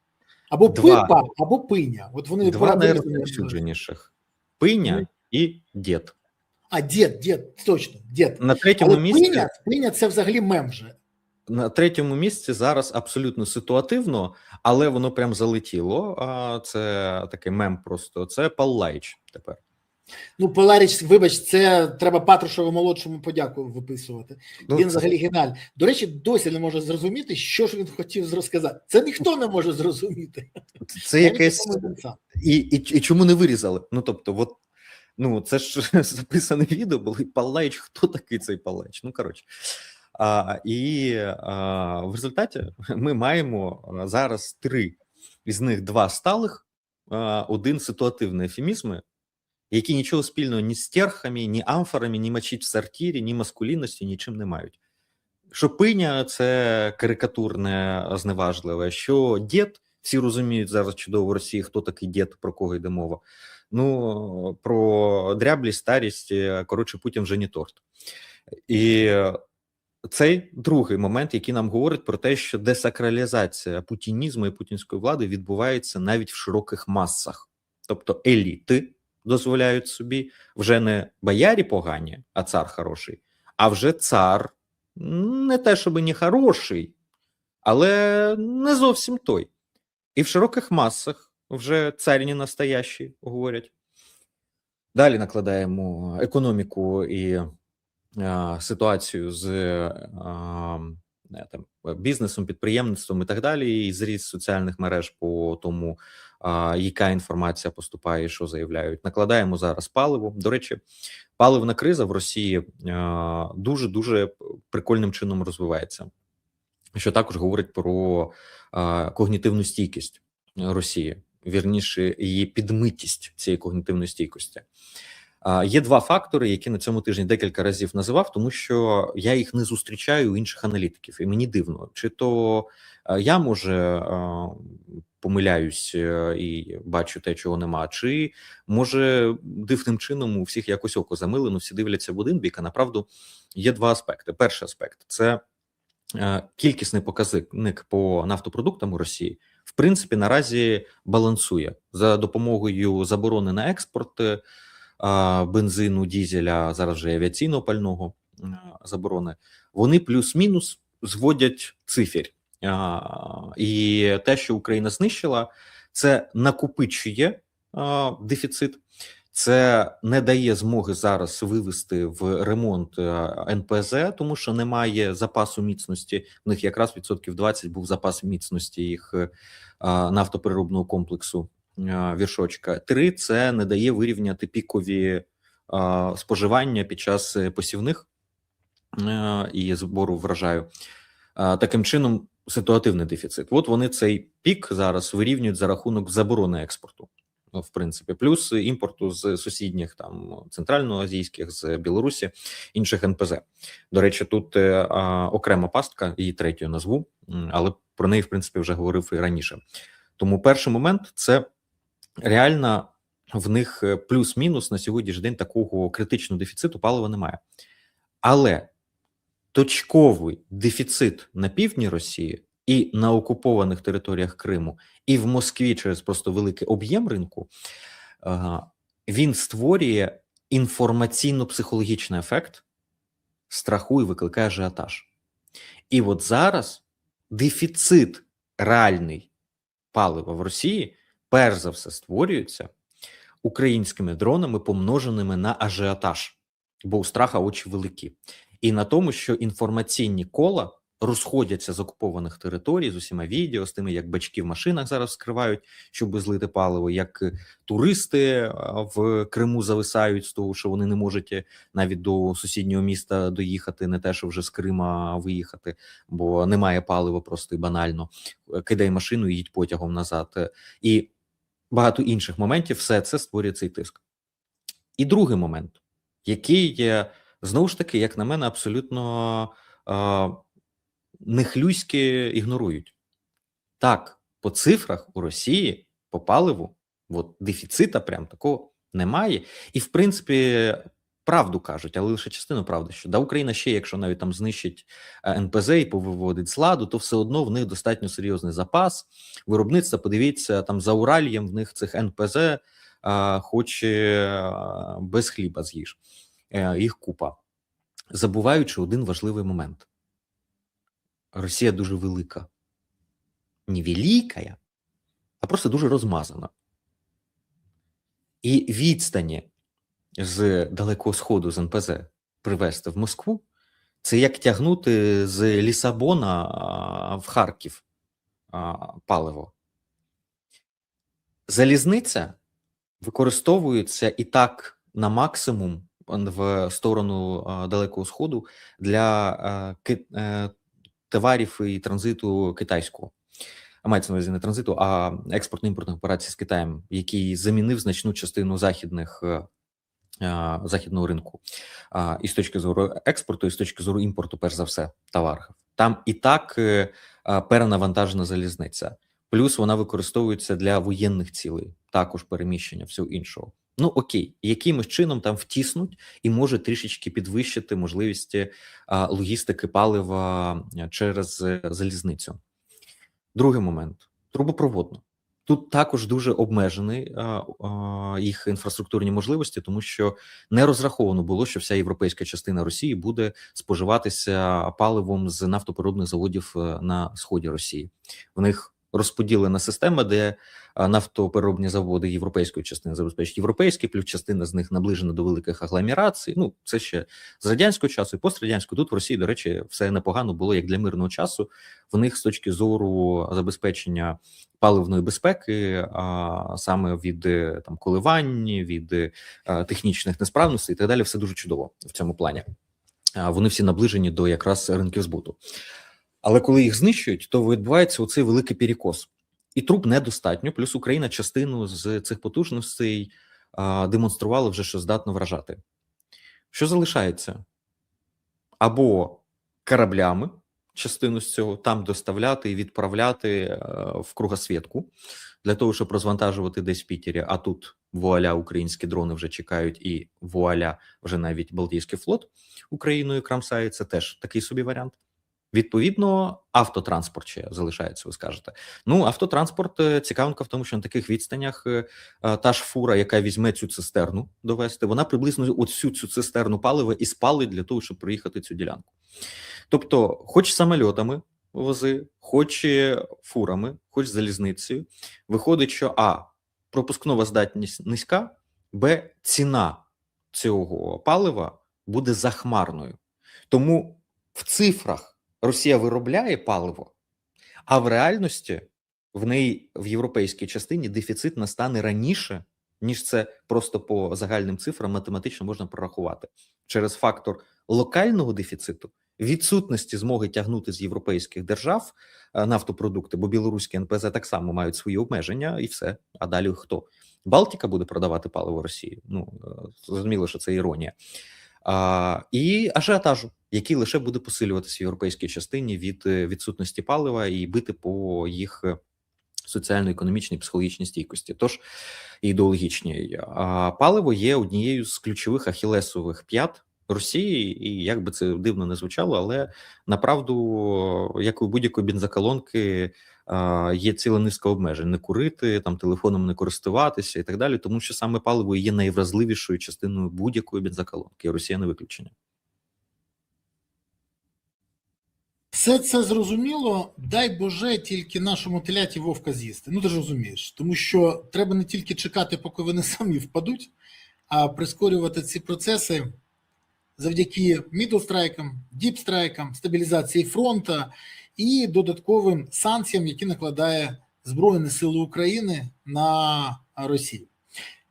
Або пипа, або пиня. От вони два найрозповсюдженіших. Пиня і дід. А, дід, точно, дід. На третьому місці... Пиня – це взагалі мем вже. На третьому місці зараз абсолютно ситуативно, але воно прям залетіло. Це такий мем просто. Це Паллаїч тепер. Ну, Паллаїч, вибач, це треба Патрушеву-молодшому подяку виписувати. Ну, він взагалі геніальний. До речі, досі не може зрозуміти, що ж він хотів розказати. Це ніхто не може зрозуміти. Це якесь... І чому не вирізали? Ну, тобто, от, ну, це ж записане відео було. Паллаїч, хто такий цей Паллаїч? Ну, коротше. В результаті ми маємо зараз 3, із них 2 сталих, 1 ситуативний ефемізми, які нічого спільного ні з терхами, ні амфорами, ні мочить в сортирі, ні маскулінності, нічим не мають. Що пиня – це карикатурне, зневажливе, що дід, всі розуміють зараз чудово в Росії, хто такий дід, про кого йде мова. Ну, про дряблість, старість, коротше, Путін вже не торт. І цей другий момент, який нам говорить про те, що десакралізація путінізму і путінської влади відбувається навіть в широких масах. Тобто еліти дозволяють собі вже не боярі погані, а цар хороший, а вже цар не те, щоб не хороший, але не зовсім той. І в широких масах вже царі не настоящі, говорять. Далі накладаємо економіку і ситуацію з там, бізнесом, підприємництвом і так далі, і зріст соціальних мереж по тому, яка інформація поступає і що заявляють. Накладаємо зараз паливо. До речі, паливна криза в Росії дуже-дуже прикольним чином розвивається, що також говорить про когнітивну стійкість Росії, вірніше, її підмитість цієї когнітивної стійкості. Є два фактори, які на цьому тижні декілька разів називав, тому що я їх не зустрічаю у інших аналітиків, і мені дивно, чи то я, може, помиляюсь і бачу те, чого нема, чи, може, дивним чином у всіх якось око замилено, всі дивляться в один бік, а направду є два аспекти. Перший аспект – це кількісний показник по нафтопродуктам у Росії, в принципі, наразі балансує. За допомогою заборони на експорт бензину, дізеля, зараз вже авіаційного пального заборони, вони плюс-мінус зводять цифр. І те, що Україна знищила, це накопичує дефіцит, це не дає змоги зараз вивести в ремонт НПЗ, тому що немає запасу міцності. В них якраз 20% був запас міцності їх нафтопереробного комплексу віршочка. 3 – це не дає вирівняти пікові споживання під час посівних і збору врожаю. Таким чином, ситуативний дефіцит. От вони цей пік зараз вирівнюють за рахунок заборони експорту. В принципі, плюс імпорту з сусідніх, там, центральноазійських, з Білорусі, інших НПЗ. До речі, тут окрема пастка, її третьою назву, але про неї, в принципі, вже говорив і раніше. Тому перший момент – це реально в них плюс-мінус на сьогоднішній день такого критичного дефіциту палива немає. Але точковий дефіцит на півдні Росії і на окупованих територіях Криму, і в Москві через просто великий об'єм ринку, він створює інформаційно-психологічний ефект страху і викликає ажіотаж. І от зараз дефіцит реальний палива в Росії перш за все створюється українськими дронами, помноженими на ажіотаж, бо у страха очі великі. І на тому, що інформаційні кола розходяться з окупованих територій, з усіма відео, з тими, як бачки в машинах зараз скривають, щоб злити паливо, як туристи в Криму зависають з того, що вони не можуть навіть до сусіднього міста доїхати, не те, що вже з Крима виїхати, бо немає палива просто і банально. Кидай машину і їдь потягом назад. І багато інших моментів, все це створює цей тиск. І другий момент, який, знову ж таки, як на мене, абсолютно нехлюйськи ігнорують. Так, по цифрах у Росії, по паливу, от дефіцита прям такого немає. І, в принципі, правду кажуть, але лише частину правди, що Україна ще, якщо навіть там знищить НПЗ і повиводить з ладу, то все одно в них достатньо серйозний запас виробництва. Подивіться, там за Уральєм в них цих НПЗ хоч без хліба з'їж. Їх купа. Забуваючи один важливий момент. Росія дуже велика. Не велика, а просто дуже розмазана. І відстані з Далекого Сходу, з НПЗ, привезти в Москву, це як тягнути з Лісабона в Харків паливо. Залізниця використовується і так на максимум в сторону Далекого Сходу для товарів і транзиту китайського. А мається на увазі не транзиту, а експортно-імпортних операцій з Китаєм, який замінив значну частину західного ринку. І з точки зору експорту, і з точки зору імпорту, перш за все, товарів. Там і так перенавантажена залізниця. Плюс вона використовується для воєнних цілей, також переміщення, всього іншого. Ну окей, якимось чином там втіснуть і може трішечки підвищити можливості логістики палива через залізницю. Другий момент – трубопроводно. тут також дуже обмежений їх інфраструктурні можливості, тому що не розраховано було, що вся європейська частина Росії буде споживатися паливом з нафтопереробних заводів на сході Росії. В них розподілена система, де нафтопереробні заводи європейської частини забезпечують європейські, плюс частина з них наближена до великих агломерацій. Ну, це ще з радянського часу і пострадянського. Тут в Росії, до речі, все непогано було як для мирного часу. В них з точки зору забезпечення паливної безпеки, саме від там коливань, від технічних несправностей і так далі, все дуже чудово в цьому плані. Вони всі наближені до якраз ринків збуту. Але коли їх знищують, то відбувається оцей великий перекос. І труб недостатньо, плюс Україна частину з цих потужностей демонструвала вже, що здатно вражати. Що залишається? Або кораблями частину з цього там доставляти і відправляти в кругосвітку, для того, щоб розвантажувати десь в Пітері, а тут вуаля українські дрони вже чекають і вуаля вже навіть Балтійський флот Україною крамсає, це теж такий собі варіант. Відповідно, автотранспорт ще залишається, ви скажете. Ну, автотранспорт, цікавинка в тому, що на таких відстанях та ж фура, яка візьме цю цистерну довести, вона приблизно всю цю цистерну палива і спалить для того, щоб проїхати цю ділянку. Тобто, хоч самольотами вози, хоч фурами, хоч залізницею, виходить, що пропускнова здатність низька, ціна цього палива буде захмарною. Тому в цифрах Росія виробляє паливо, а в реальності в неї в європейській частині дефіцит настане раніше, ніж це просто по загальним цифрам математично можна прорахувати. Через фактор локального дефіциту, відсутності змоги тягнути з європейських держав нафтопродукти, бо білоруські НПЗ так само мають свої обмеження і все. А далі хто? Балтика буде продавати паливо Росії? Ну, зрозуміло, що це іронія. І ажіотажу, який лише буде посилюватися в європейській частині від відсутності палива і бити по їх соціально-економічній, психологічній стійкості, тож ідеологічній. Паливо є однією з ключових ахілесових п'ят Росії, і як би це дивно не звучало, але направду, як у будь-якої бензоколонки, є ціла низка обмежень: не курити, там телефоном не користуватися і так далі, тому що саме паливо є найвразливішою частиною будь-якої бензоколонки, і Росія не виключення. Все це зрозуміло, дай Боже тільки нашому теляті вовка з'їсти. Ну ти ж розумієш, тому що треба не тільки чекати, поки вони самі впадуть, а прискорювати ці процеси завдяки мідлстрайкам, діпстрайкам, стабілізації фронту і додатковим санкціям, які накладає Збройні Сили України на Росію.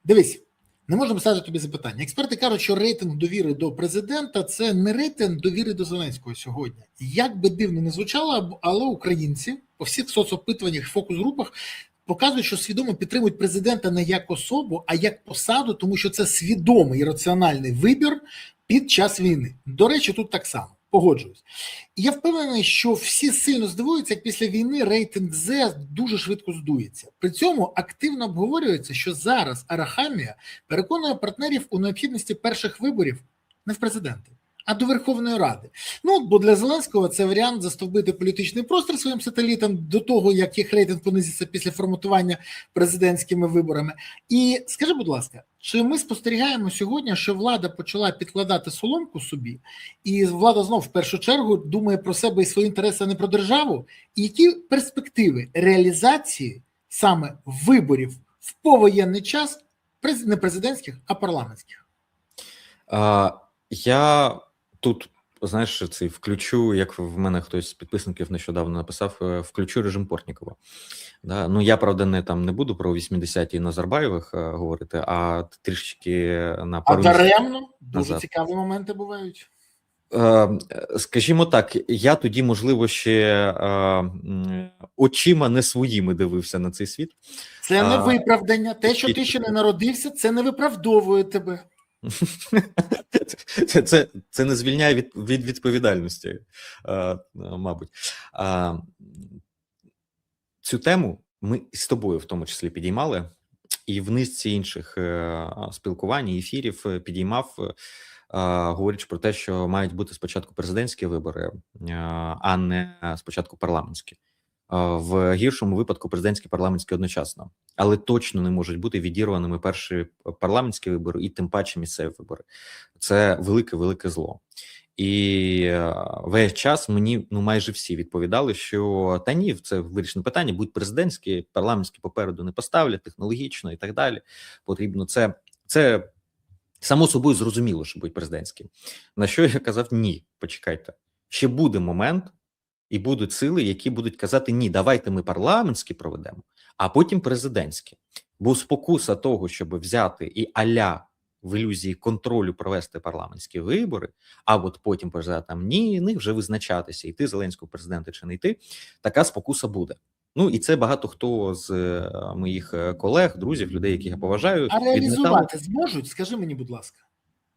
Дивись, не можна поставити тобі запитання. Експерти кажуть, що рейтинг довіри до президента – це не рейтинг довіри до Зеленського сьогодні. Як би дивно не звучало, але українці по всіх соцопитуваннях, фокус-групах показують, що свідомо підтримують президента не як особу, а як посаду, тому що це свідомий і раціональний вибір під час війни. До речі, тут так само. Погоджуюсь. І я впевнений, що всі сильно здивуються, як після війни рейтинг ЗЕ дуже швидко здується. При цьому активно обговорюється, що зараз Арахамія переконує партнерів у необхідності перших виборів не в президенти, а до Верховної Ради. Ну, бо для Зеленського це варіант застовбити політичний простір своїм сателітам до того, як їх рейтинг понизиться після форматування президентськими виборами. І скажи, будь ласка, чи ми спостерігаємо сьогодні, що влада почала підкладати соломку собі, і влада знов в першу чергу думає про себе і свої інтереси, а не про державу? І які перспективи реалізації саме виборів в повоєнний час, не президентських, а парламентських? Я тут, знаєш, цей включу, як в мене хтось з підписників нещодавно написав, включу режим Портнікова. Да? Ну, я, правда, не буду про 80-ті Назарбаєвих говорити, а трішечки на пару... А даремно? Дуже цікаві моменти бувають. Скажімо так, я тоді, можливо, ще очима не своїми дивився на цей світ. Це не виправдання. Те, що ти ще не народився, це не виправдовує тебе. Це не звільняє від відповідальності, мабуть. Цю тему ми з тобою в тому числі підіймали, і в низці інших спілкувань, ефірів підіймав, говорячи про те, що мають бути спочатку президентські вибори, а не спочатку парламентські. в гіршому випадку президентські, парламентські одночасно, але точно не можуть бути відірваними перші парламентські вибори і тим паче місцеві вибори. Це велике зло. І весь час мені майже всі відповідали, що та ні, це вирішене питання, будь президентські, парламентські попереду не поставлять, технологічно і так далі. Потрібно це само собою зрозуміло, що будуть президентські. На що я казав: ні, почекайте, ще буде момент, і будуть сили, які будуть казати: ні, давайте ми парламентські проведемо, а потім президентські. Бо спокуса того, щоб взяти і аля в ілюзії контролю провести парламентські вибори, а от потім казати там ні, не вже визначатися, йти Зеленського президента чи не йти, така спокуса буде. Ну і це багато хто з моїх колег, друзів, людей, яких я поважаю. А реалізувати зможуть? Скажи мені, будь ласка.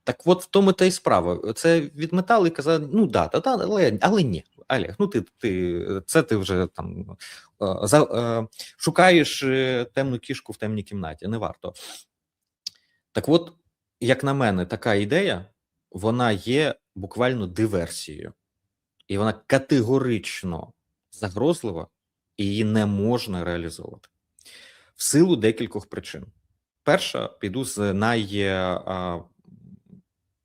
Так от в тому та й справа. Це відметали і казали: ну да, але ні. Олег, ну ти вже там шукаєш темну кішку в темній кімнаті, не варто. Так от, як на мене, така ідея, вона є буквально диверсією. І вона категорично загрозлива, і її не можна реалізовувати. В силу декількох причин. Перша, піду з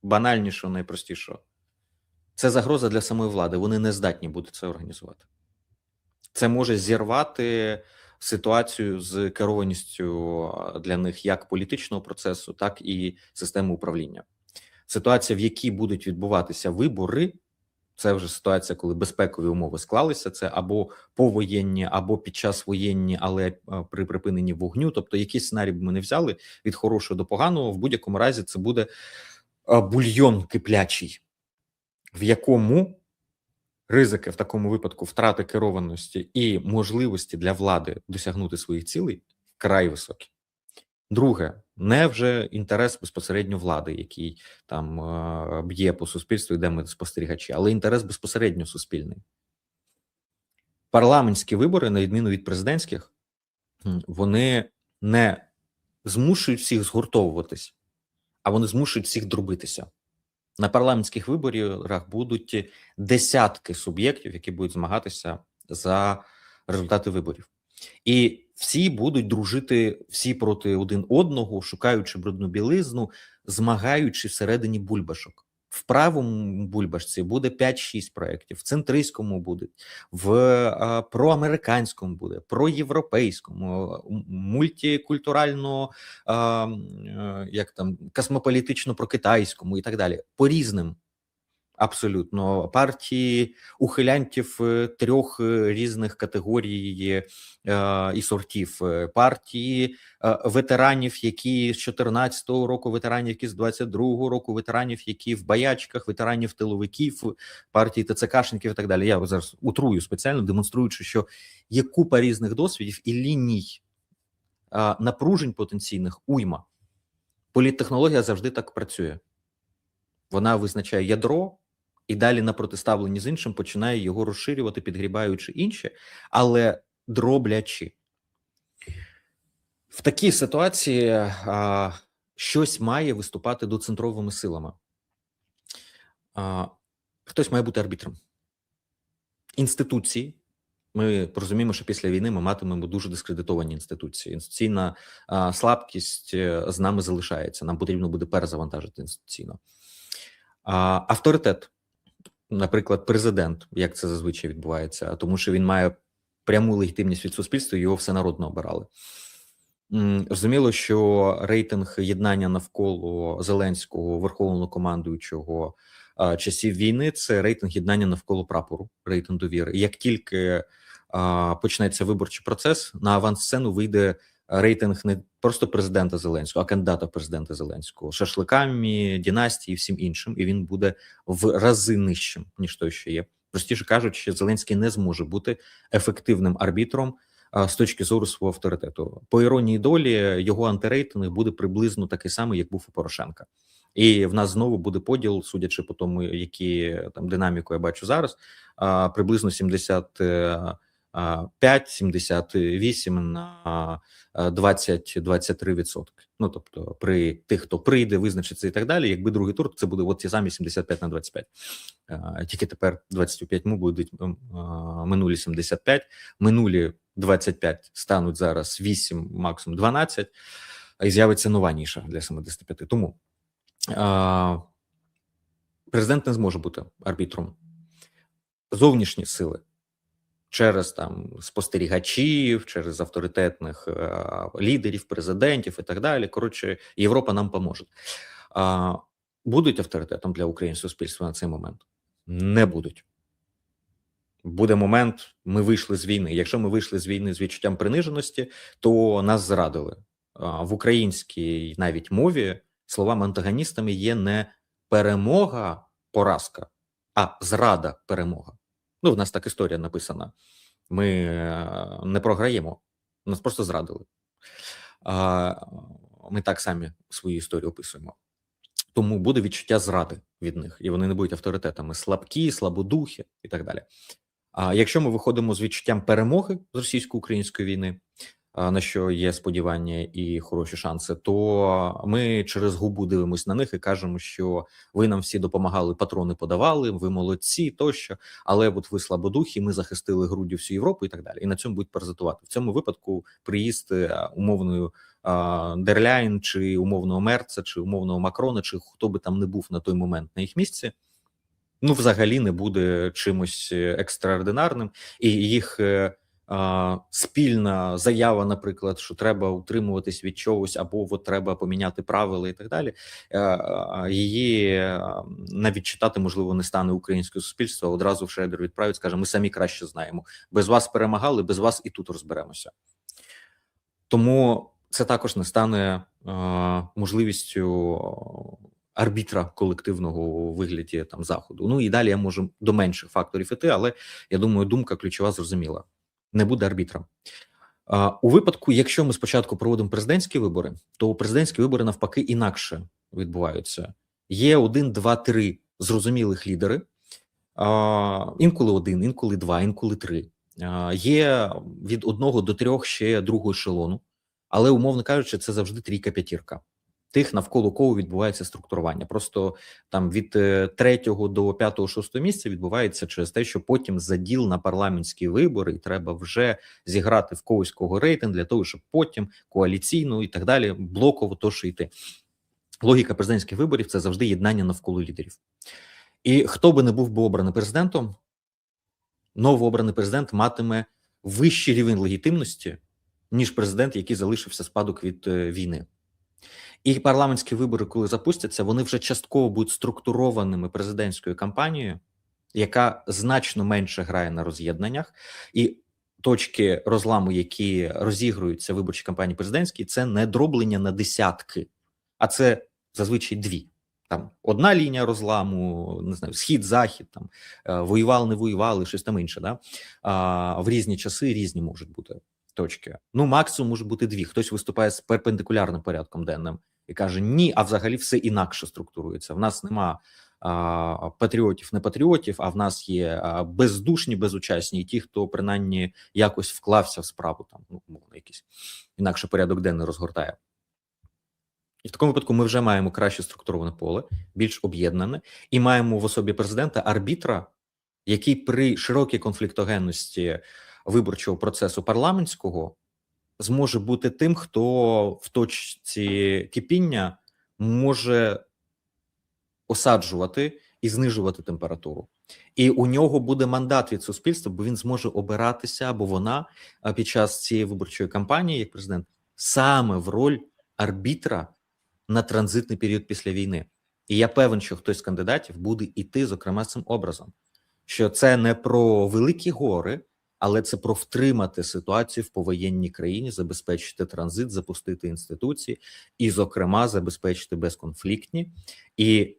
найбанальнішого, найпростішого. Це загроза для самої влади, вони не здатні будуть це організувати. Це може зірвати ситуацію з керованістю для них як політичного процесу, так і системи управління. Ситуація, в якій будуть відбуватися вибори, це вже ситуація, коли безпекові умови склалися, це або повоєнні, або під час воєнні, але при припиненні вогню, тобто якийсь сценарій б ми не взяли від хорошого до поганого, в будь-якому разі це буде бульйон киплячий, в якому ризики в такому випадку втрати керованості і можливості для влади досягнути своїх цілей вкрай високі. Друге, не вже інтерес безпосередньо влади, який там б'є по суспільству, і де ми спостерігачі, але інтерес безпосередньо суспільний. Парламентські вибори, на відміну від президентських, вони не змушують всіх згуртовуватись, а вони змушують всіх дробитися. На парламентських виборах будуть десятки суб'єктів, які будуть змагатися за результати виборів. І всі будуть дружити всі проти один одного, шукаючи брудну білизну, змагаючи всередині бульбашок. В правому бульбашці буде 5-6 проєктів, в центристському буде, в проамериканському буде, проєвропейському, мультикультурально, як там, космополітично-прокитайському і так далі. По різним абсолютно партії ухилянтів трьох різних категорій і сортів, партії ветеранів, які з 14-го року, ветеранів, які з 22-го року, ветеранів, які в боячках, ветеранів тиловиків, партії ТЦКшників і так далі. Я зараз утрую спеціально, демонструючи, що є купа різних досвідів і ліній напружень потенційних уйма. Політтехнологія завжди так працює. Вона визначає ядро, і далі на протиставленні з іншим починає його розширювати, підгрібаючи інші, але дроблячи. В такій ситуації щось має виступати доцентровими силами. Хтось має бути арбітром. Інституції. Ми розуміємо, що після війни ми матимемо дуже дискредитовані інституції. Інституційна слабкість з нами залишається. Нам потрібно буде перезавантажити інституційно. Авторитет, наприклад, президент, як це зазвичай відбувається, тому що він має пряму легітимність від суспільства, його всенародно обирали. Зрозуміло, що рейтинг єднання навколо Зеленського, верховного командуючого часів війни, це рейтинг єднання навколо прапору, рейтинг довіри. І як тільки почнеться виборчий процес, на авансцену вийде рейтинг не просто президента Зеленського, а кандидата в президента Зеленського, шашликами, династії і всім іншим, і він буде в рази нижчим, ніж той, що є. Простіше кажучи, Зеленський не зможе бути ефективним арбітром з точки зору свого авторитету. По іронії долі, його антирейтинг буде приблизно такий самий, як був у Порошенка. І в нас знову буде поділ, судячи по тому, які там динаміку я бачу зараз, приблизно 70 5,78 на 20-23%. Ну, тобто при тих, хто прийде, визначиться і так далі, якби другий тур, це буде от ті самі 75 на 25. Тільки тепер 25 будуть минулі 75, минулі 25 стануть зараз 8, максимум 12, і з'явиться нова ніша для 75. Тому президент не зможе бути арбітром. Зовнішні сили через там спостерігачів, через авторитетних лідерів, президентів і так далі. Коротше, Європа нам поможе. Будуть авторитетом для українського суспільства на цей момент? Не будуть. Буде момент, ми вийшли з війни. Якщо ми вийшли з війни з відчуттям приниженості, то нас зрадили. В українській навіть мові словами антагоністами є не перемога, поразка, а зрада, перемога. Ну, в нас так історія написана. Ми не програємо, нас просто зрадили. Ми так самі свою історію описуємо. Тому буде відчуття зради від них, і вони не будуть авторитетами. Слабкі, слабодухі і так далі. А якщо ми виходимо з відчуттям перемоги з російсько-української війни, на що є сподівання і хороші шанси, то ми через губу дивимося на них і кажемо, що ви нам всі допомагали, патрони подавали, ви молодці, тощо, але от ви слабодухі, ми захистили груддю всю Європу і так далі. І на цьому будуть паразитувати. В цьому випадку приїзд умовною Дерляйн, чи умовного Мерца, чи умовного Макрона, чи хто би там не був на той момент на їх місці, ну, взагалі не буде чимось екстраординарним, і їх спільна заява, наприклад, що треба утримуватись від чогось, або от треба поміняти правила і так далі, її навіть читати, можливо, не стане українське суспільство, одразу в шредер відправить, скаже, ми самі краще знаємо. Без вас перемагали, без вас і тут розберемося. Тому це також не стане можливістю арбітра колективного у вигляді там Заходу. Ну і далі я можу до менших факторів іти, але я думаю, думка ключова зрозуміла. Не буде арбітра. У випадку, якщо ми спочатку проводимо президентські вибори, то президентські вибори навпаки інакше відбуваються. Є 1, 2, 3 зрозумілих лідери, інколи 1, інколи 2, інколи 3. Є від 1 до 3 ще другого ешелону, але, умовно кажучи, це завжди трійка-п'ятірка. Тих, навколо кого відбувається структурування. Просто там від 3 до 5-6 місця відбувається через те, що потім заділ на парламентські вибори, і треба вже зіграти в когось кого рейтинг для того, щоб потім коаліційно і так далі блоково то що йти. Логіка президентських виборів – це завжди єднання навколо лідерів. І хто би не був би обраний президентом, новообраний президент матиме вищий рівень легітимності, ніж президент, який залишився спадок від війни. І парламентські вибори, коли запустяться, вони вже частково будуть структурованими президентською кампанією, яка значно менше грає на роз'єднаннях. І точки розламу, які розігруються в виборчій кампанії президентській, це не дроблення на десятки, а це зазвичай 2. Там одна лінія розламу, не знаю, схід-захід, там воювали, не воювали, щось там інше. Да? В різні часи різні можуть бути точки. Ну, максимум може бути 2. Хтось виступає з перпендикулярним порядком денним і каже, ні, а взагалі все інакше структурується. В нас нема патріотів, не патріотів, а в нас є бездушні, безучасні, і ті, хто принаймні якось вклався в справу, там, ну, мовно, якийсь інакше порядок денний розгортає. І в такому випадку ми вже маємо краще структуроване поле, більш об'єднане, і маємо в особі президента арбітра, який при широкій конфліктогенності виборчого процесу парламентського зможе бути тим, хто в точці кипіння може осаджувати і знижувати температуру. І у нього буде мандат від суспільства, бо він зможе обиратися, або вона під час цієї виборчої кампанії, як президент, саме в роль арбітра на транзитний період після війни. І я певен, що хтось з кандидатів буде йти, зокрема, цим образом. Що це не про великі гори, але це про втримати ситуацію в повоєнній країні, забезпечити транзит, запустити інституції і, зокрема, забезпечити безконфліктні і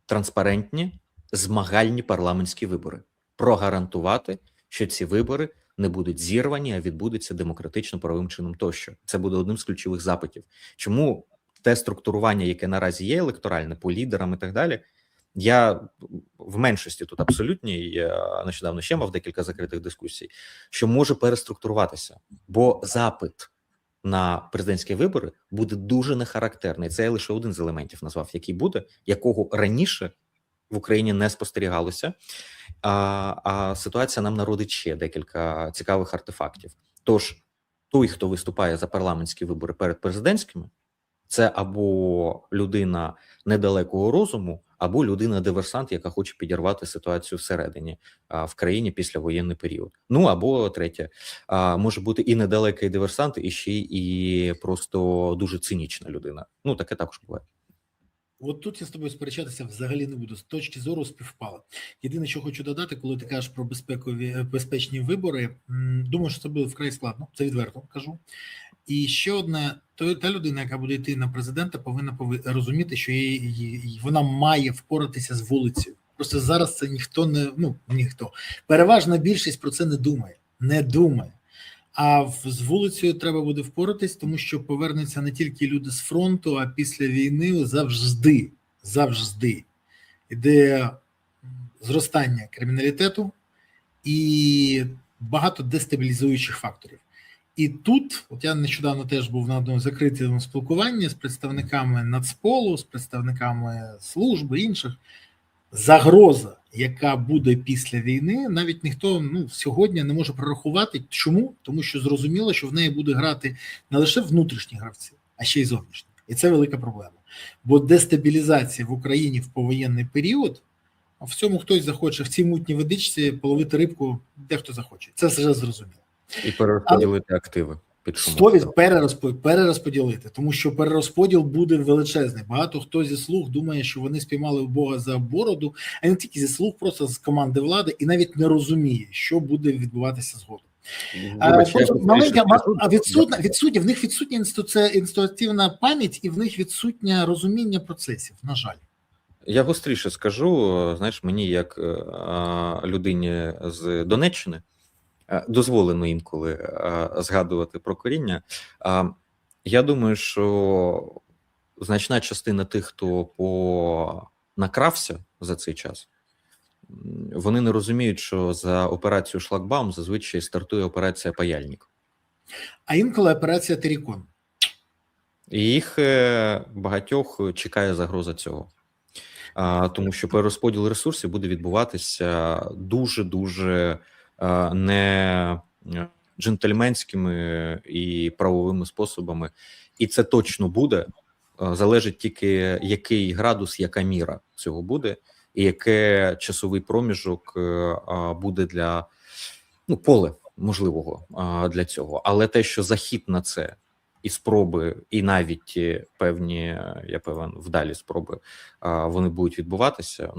транспарентні змагальні парламентські вибори. Прогарантувати, що ці вибори не будуть зірвані, а відбудуться демократично, правовим чином тощо. Це буде одним з ключових запитів. Чому те структурування, яке наразі є електоральне, по лідерам і так далі, Я в меншості тут абсолютній, я нещодавно ще мав декілька закритих дискусій, що може переструктуруватися, бо запит на президентські вибори буде дуже нехарактерний. Це я лише один з елементів назвав, який буде, якого раніше в Україні не спостерігалося. А ситуація нам народить ще декілька цікавих артефактів. Тож той, хто виступає за парламентські вибори перед президентськими, це або людина недалекого розуму, або людина-диверсант, яка хоче підірвати ситуацію всередині в країні післявоєнний період. Ну або третє, може бути і недалекий диверсант, і ще і просто дуже цинічна людина. Ну таке також буває. От тут я з тобою сперечатися взагалі не буду. З точки зору співпало. Єдине, що хочу додати, коли ти кажеш про безпечні вибори, думаю, що це буде вкрай складно, це відверто кажу. І ще одне, та людина, яка буде йти на президента, повинна розуміти, що вона має впоратися з вулицею. Просто зараз це ніхто. Переважна більшість про це не думає. А з вулицею треба буде впоратись, тому що повернуться не тільки люди з фронту, а після війни завжди йде зростання криміналітету і багато дестабілізуючих факторів. І тут, от я нещодавно теж був на одному закритому спілкуванні з представниками Нацполу, з представниками служби інших, загроза, яка буде після війни, навіть ніхто сьогодні не може прорахувати. Чому? Тому що зрозуміло, що в неї буде грати не лише внутрішні гравці, а ще й зовнішні. І це велика проблема. Бо дестабілізація в Україні в повоєнний період, в цьому хтось захоче, в цій мутній водичці половити рибку, дехто захоче. Це вже зрозуміло. І перерозподілити активи. 100% перерозподілити, тому що перерозподіл буде величезний. Багато хто зі слуг думає, що вони спіймали у Бога за бороду, а не тільки зі слуг, просто з команди влади, і навіть не розуміє, що буде відбуватися згодом. В них відсутня інституційна пам'ять і в них відсутнє розуміння процесів, на жаль. Я гостріше скажу, знаєш, мені як людині з Донеччини, дозволено інколи згадувати про коріння. Я думаю, що значна частина тих, хто накрався за цей час, вони не розуміють, що за операцію «Шлагбаум» зазвичай стартує операція «Паяльник». А інколи операція «Терікон». І їх багатьох чекає загроза цього. Тому що перерозподіл ресурсів буде відбуватися дуже-дуже не джентльменськими і правовими способами, і це точно буде. Залежить тільки, який градус, яка міра цього буде, і яке часовий проміжок буде для поле можливого для цього. Але те, що захід на це і спроби, і навіть певні, я певен, вдалі спроби, вони будуть відбуватися.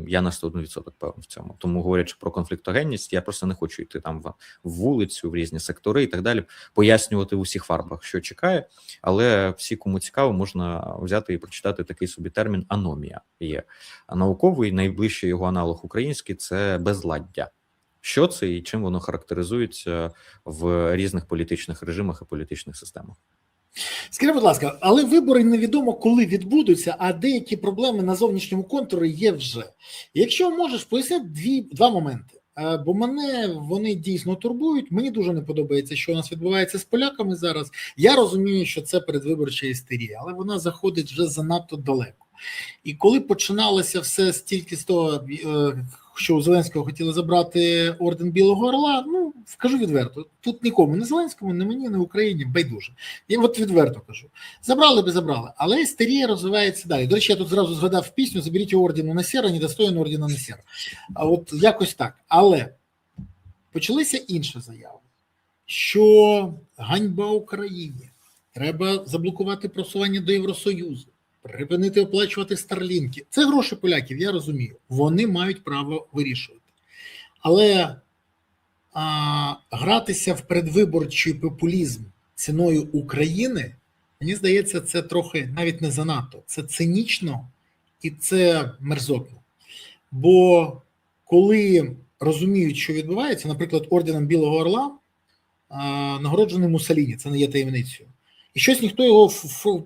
Я на 101% певен в цьому. Тому, говорячи про конфліктогенність, я просто не хочу йти там в вулицю, в різні сектори і так далі, пояснювати в усіх фарбах, що чекає. Але всі, кому цікаво, можна взяти і прочитати такий собі термін «аномія». Є науковий, найближчий його аналог український – це безладдя. Що це і чим воно характеризується в різних політичних режимах і політичних системах? Скажіть, будь ласка, але вибори невідомо, коли відбудуться, а деякі проблеми на зовнішньому контурі є вже. Якщо можеш, поясни два моменти. Бо мене вони дійсно турбують. Мені дуже не подобається, що у нас відбувається з поляками зараз. Я розумію, що це передвиборча істерія, але вона заходить вже занадто далеко. І коли починалося все стільки з того, що у Зеленського хотіли забрати орден Білого Орла, скажу відверто, тут нікому, не Зеленському, не мені, не Україні, байдуже. Я от відверто кажу. Забрали би забрали, але істерія розвивається далі. До речі, я тут зразу згадав пісню «Заберіть орден у Насера, недостоин ордена Насера». А от якось так. Але почалися інші заяви, що ганьба Україні, треба заблокувати просування до Євросоюзу, припинити оплачувати старлінки. Це гроші поляків, я розумію. Вони мають право вирішувати. Але гратися в передвиборчий популізм ціною України, мені здається, це трохи навіть не занадто. Це цинічно і це мерзотно. Бо коли розуміють, що відбувається, наприклад, орденом Білого Орла нагороджений Муссоліні, це не є таємницею. І щось ніхто його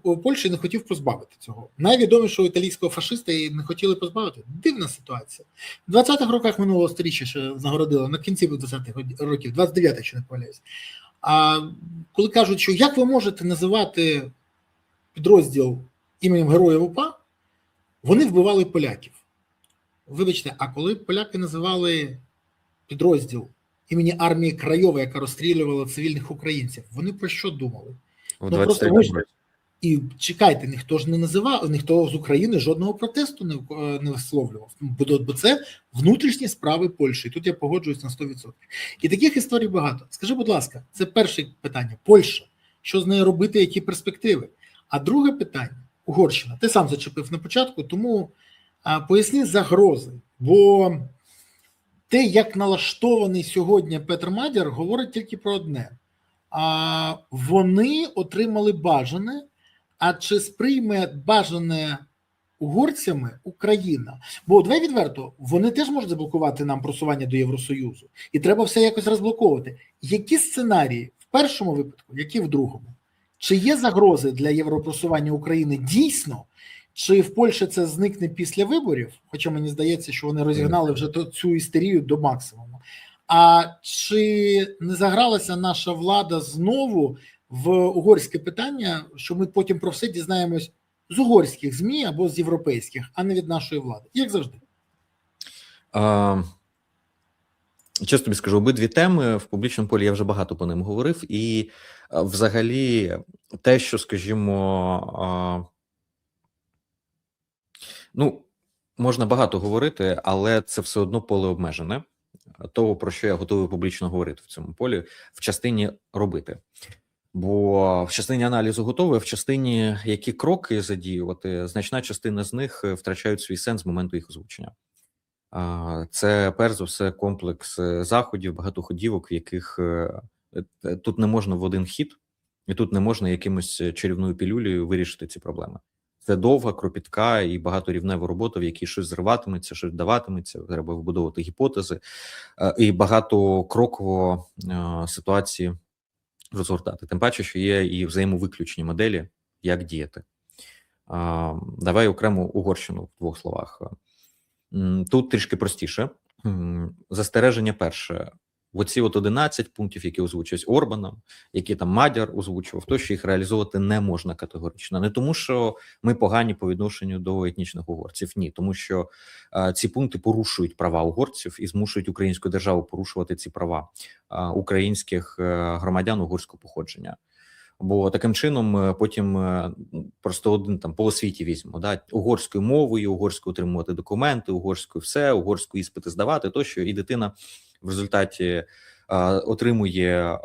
в Польщі не хотів позбавити цього. Найвідомішого італійського фашиста і не хотіли позбавити. Дивна ситуація. В 20-х роках минулого сторіччя ще нагородили, на кінці 20-х років, 29-х, якщо не помиляюсь. А коли кажуть, що як ви можете називати підрозділ іменем Героїв УПА, вони вбивали поляків. Вибачте, а коли поляки називали підрозділ імені армії Крайова, яка розстрілювала цивільних українців, вони про що думали? У Ну, просто 23-му році. і чекайте, ніхто ж не називав, ніхто з України жодного протесту не висловлював, бо це внутрішні справи Польщі. І тут я погоджуюсь на 100%. І таких історій багато. Скажи, будь ласка, це перше питання. Польща. Що з нею робити, які перспективи? А друге питання – Угорщина. Ти сам зачепив на початку, тому поясни загрози. Бо те, як налаштований сьогодні Петр Мадяр, говорить тільки про одне. Вони отримали бажане, а чи сприйме бажане угорцями Україна? Бо, давай відверто, вони теж можуть заблокувати нам просування до Євросоюзу. І треба все якось розблоковувати. Які сценарії в першому випадку, які в другому? Чи є загрози для європросування України дійсно? Чи в Польщі це зникне після виборів? Хоча мені здається, що вони розігнали вже цю істерію до максимуму. А чи не загралася наша влада знову в угорське питання, що ми потім про все дізнаємось з угорських ЗМІ або з європейських, а не від нашої влади? Як завжди. Чесно тобі скажу, обидві теми в публічному полі я вже багато по ним говорив. І взагалі те, що, скажімо, ну, можна багато говорити, але це все одно поле обмежене того, про що я готовий публічно говорити в цьому полі, в частині робити. Бо в частині аналізу готовий, в частині які кроки задіювати, значна частина з них втрачають свій сенс з моменту їх озвучення. Це, перш за все, комплекс заходів, багатоходівок, в яких тут не можна в один хід, і тут не можна якимось чарівною пілюлею вирішити ці проблеми. Це довга, кропітка і багаторівнева робота, в якій щось зриватиметься, щось даватиметься, треба вибудовувати гіпотези і багатокроково ситуації розгортати. Тим паче, що є і взаємовиключні моделі, як діяти. Давай окремо Угорщину в двох словах. Тут трішки простіше. Застереження перше. Оці 11 пунктів, які озвучують Орбаном, які там Мадяр озвучував, то, що їх реалізовувати не можна категорично. Не тому, що ми погані по відношенню до етнічних угорців. Ні, тому що ці пункти порушують права угорців і змушують українську державу порушувати ці права українських громадян угорського походження. Бо таким чином потім просто один там по освіті візьмемо, да, угорською мовою, угорською отримувати документи, угорською все, угорською іспити здавати, тощо, і дитина в результаті отримує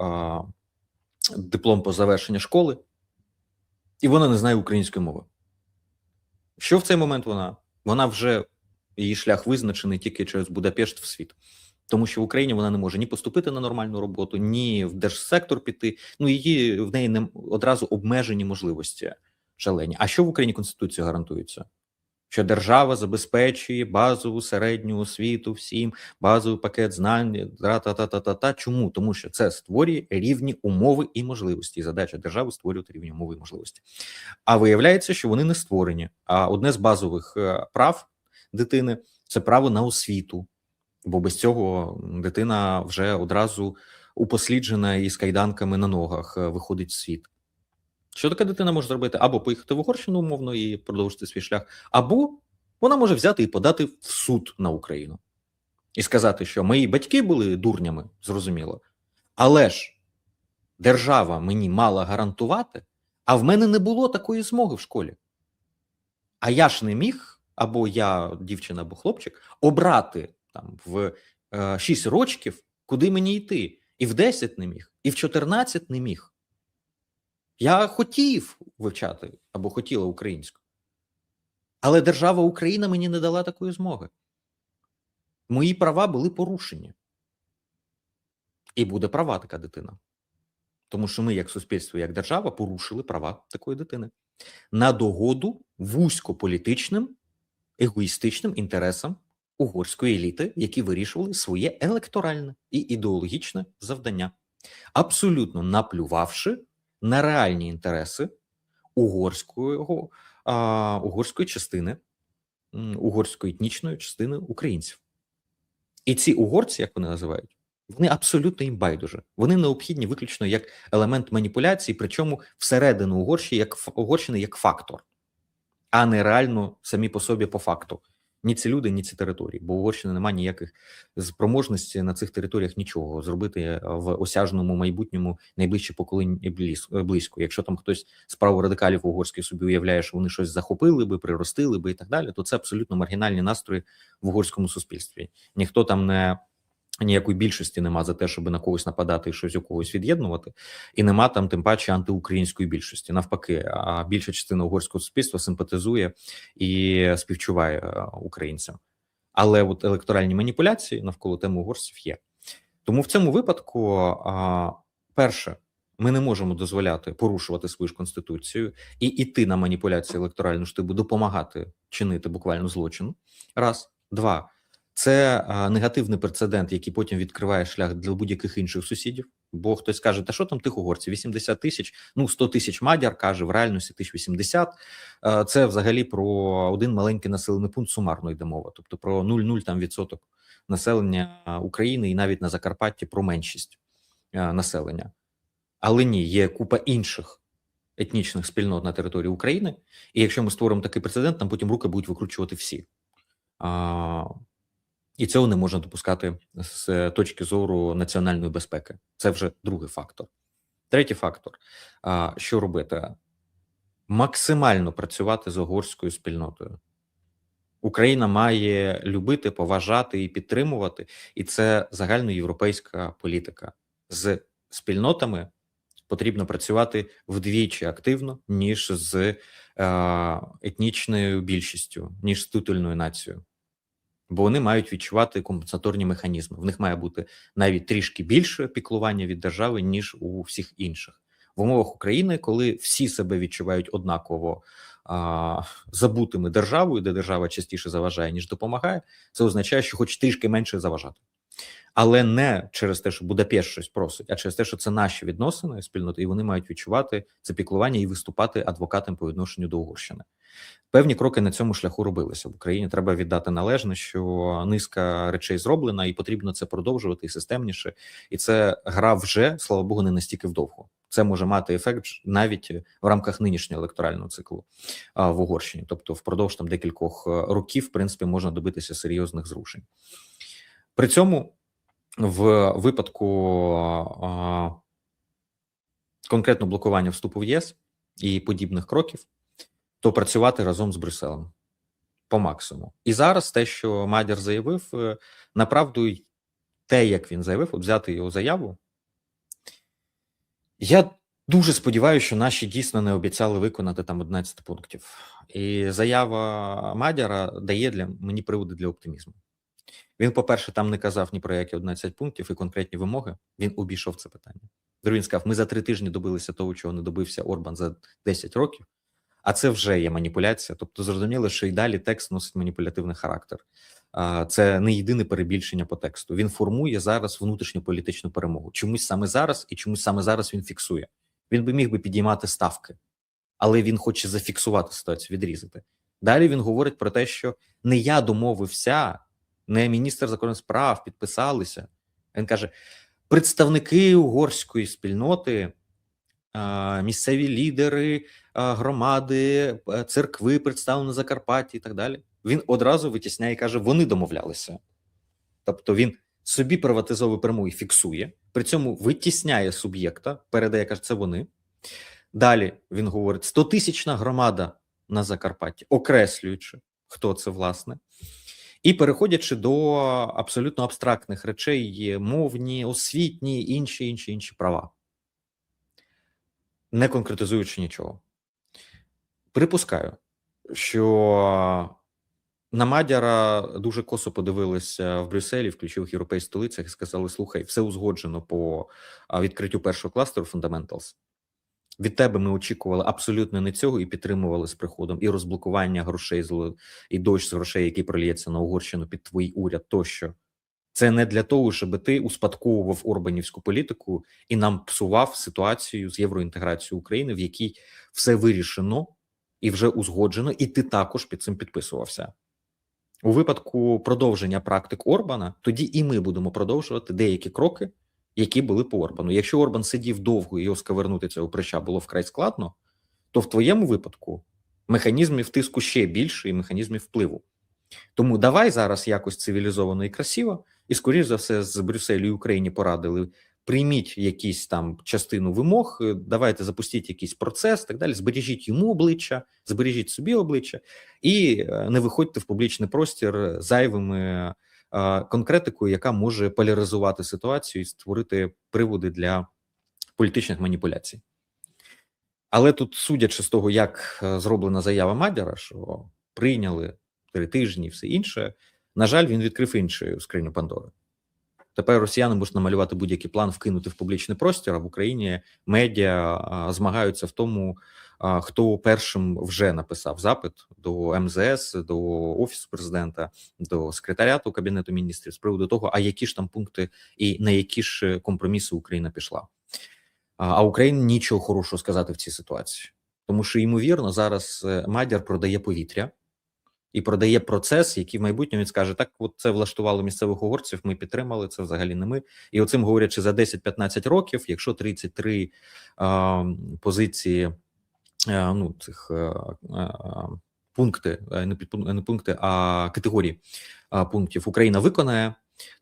диплом по завершенню школи, і вона не знає української мови. Що в цей момент вона? Вона вже, її шлях визначений тільки через Будапешт в світ. Тому що в Україні вона не може ні поступити на нормальну роботу, ні в держсектор піти. Ну, в неї не одразу обмежені можливості шалені. А що в Україні Конституцією гарантується? Що держава забезпечує базову середню освіту всім, базовий пакет знань, та-та-та-та-та. Чому? Тому що це створює рівні умови і можливості. І задача держави створювати рівні умови і можливості. А виявляється, що вони не створені. А одне з базових прав дитини – це право на освіту. Бо без цього дитина вже одразу упосліджена і з кайданками на ногах виходить в світ. Що така дитина може зробити? Або поїхати в Угорщину умовно і продовжити свій шлях, або вона може взяти і подати в суд на Україну. І сказати, що мої батьки були дурнями, зрозуміло, але ж держава мені мала гарантувати, а в мене не було такої змоги в школі. А я ж не міг, або я, дівчина, або хлопчик, обрати там в 6 років, куди мені йти. І в 10 не міг, і в 14 не міг. Я хотів вивчати, або хотіла українську. Але держава Україна мені не дала такої змоги. Мої права були порушені. І буде права така дитина. Тому що ми, як суспільство, як держава, порушили права такої дитини. На догоду вузькополітичним, егоїстичним інтересам угорської еліти, які вирішували своє електоральне і ідеологічне завдання, абсолютно наплювавши на реальні інтереси угорської частини, угорської етнічної частини українців. І ці угорці, як вони називають, вони абсолютно їм байдуже. Вони необхідні виключно як елемент маніпуляції, причому всередину Угорщини як фактор, а не реально самі по собі по факту. Ні ці люди, ні ці території, бо у Угорщини немає ніяких спроможностей на цих територіях нічого зробити в осяжному майбутньому найближче покоління близько. Якщо там хтось з праворадикалів угорських собі уявляє, що вони щось захопили би, приростили би і так далі, то це абсолютно маргінальні настрої в угорському суспільстві. Ніхто там ніякої більшості нема за те, щоб на когось нападати і щось у когось від'єднувати, і нема там тим паче антиукраїнської більшості. Навпаки, а більша частина угорського суспільства симпатизує і співчуває українцям. Але от електоральні маніпуляції навколо теми угорців є. Тому в цьому випадку, перше, ми не можемо дозволяти порушувати свою ж конституцію і йти на маніпуляції електоральну штибу, допомагати чинити буквально злочин. Раз. Два. Це негативний прецедент, який потім відкриває шлях для будь-яких інших сусідів. Бо хтось каже, та що там тих угорців? 80 тисяч, 100 тисяч мадяр, каже, в реальності 1080. Це взагалі про один маленький населений пункт сумарно йде мова. Тобто про 0,0% населення України і навіть на Закарпатті про меншість населення. Але ні, є купа інших етнічних спільнот на території України. І якщо ми створимо такий прецедент, нам потім руки будуть викручувати всі. І цього не можна допускати з точки зору національної безпеки. Це вже другий фактор. Третій фактор. Що робити? Максимально працювати з угорською спільнотою. Україна має любити, поважати і підтримувати. І це загальноєвропейська політика. З спільнотами потрібно працювати вдвічі активно, ніж з етнічною більшістю, ніж з титульною нацією. Бо вони мають відчувати компенсаторні механізми. В них має бути навіть трішки більше піклування від держави, ніж у всіх інших. В умовах України, коли всі себе відчувають однаково забутими державою, де держава частіше заважає, ніж допомагає, це означає, що хоч трішки менше заважати. Але не через те, що Будапешт щось просить, а через те, що це наші відносини спільноти, і вони мають відчувати це піклування і виступати адвокатом по відношенню до Угорщини. Певні кроки на цьому шляху робилися в Україні. Треба віддати належне, що низка речей зроблена, і потрібно це продовжувати і системніше. І це гра вже, слава Богу, не настільки вдовго. Це може мати ефект навіть в рамках нинішнього електорального циклу в Угорщині. Тобто впродовж там декількох років, в принципі, можна добитися серйозних зрушень. При цьому в випадку конкретно блокування вступу в ЄС і подібних кроків, то працювати разом з Брюсселем по максимуму. І зараз те, що Мадяр заявив, направду те, як він заявив, от взяти його заяву, я дуже сподіваюся, що наші дійсно не обіцяли виконати там 11 пунктів. І заява Мадяра дає мені приводи для оптимізму. Він, по-перше, там не казав ні про які 11 пунктів і конкретні вимоги. Він обійшов це питання. Він сказав, ми за 3 тижні добилися того, чого не добився Орбан за 10 років. А це вже є маніпуляція. Тобто зрозуміло, що і далі текст носить маніпулятивний характер. Це не єдине перебільшення по тексту. Він формує зараз внутрішню політичну перемогу. Чомусь саме зараз і чомусь саме зараз він фіксує. Він би міг би підіймати ставки, але він хоче зафіксувати ситуацію, відрізати. Далі він говорить про те, що не я домовився, не міністр закордонних справ підписалися. Він каже, представники угорської спільноти, місцеві лідери, громади, церкви, представлені на Закарпатті і так далі. Він одразу витісняє і каже, вони домовлялися. Тобто він собі приватизовує перемогу і фіксує, при цьому витісняє суб'єкта, передає, каже, це вони. Далі він говорить, 100-тисячна громада на Закарпатті, окреслюючи, хто це власне. І переходячи до абсолютно абстрактних речей, мовні, освітні, інші права. Не конкретизуючи нічого. Припускаю, що на Мадяра дуже косо подивилися в Брюсселі, в ключових європейських столицях і сказали, слухай, все узгоджено по відкриттю першого кластеру Fundamentals. Від тебе ми очікували абсолютно не цього і підтримували з приходом і розблокування грошей, і дощ з грошей, який проліється на Угорщину під твій уряд тощо. Це не для того, щоб ти успадковував орбанівську політику і нам псував ситуацію з євроінтеграцією України, в якій все вирішено і вже узгоджено, і ти також під цим підписувався. У випадку продовження практик Орбана, тоді і ми будемо продовжувати деякі кроки, які були по Орбану. Якщо Орбан сидів довго і його сковернути цього прища було вкрай складно, то в твоєму випадку механізмів тиску ще більше і механізмів впливу. Тому давай зараз якось цивілізовано і красиво, і, скоріш за все, з Брюсселю і Україні порадили, прийміть якісь там частину вимог, давайте запустіть якийсь процес, так далі, збережіть йому обличчя, збережіть собі обличчя, і не виходьте в публічний простір зайвими конкретикою, яка може поляризувати ситуацію і створити приводи для політичних маніпуляцій. Але тут, судячи з того, як зроблена заява Мадяра, що прийняли 3 тижні і все інше, на жаль, він відкрив іншу скриню Пандори. Тепер росіяни можуть намалювати будь-який план, вкинути в публічний простір, а в Україні медіа змагаються в тому, хто першим вже написав запит до МЗС, до Офісу президента, до секретаріату Кабінету міністрів з приводу того, а які ж там пункти і на які ж компроміси Україна пішла. А Україні нічого хорошого сказати в цій ситуації. Тому що, ймовірно, зараз Мадяр продає повітря і продає процес, який в майбутньому він скаже, так, от це влаштувало місцевих угорців, ми підтримали, це взагалі не ми. І оцим говорячи за 10-15 років, якщо 33 позиції, ну, цих пункти, не пункти, а категорії пунктів Україна виконає,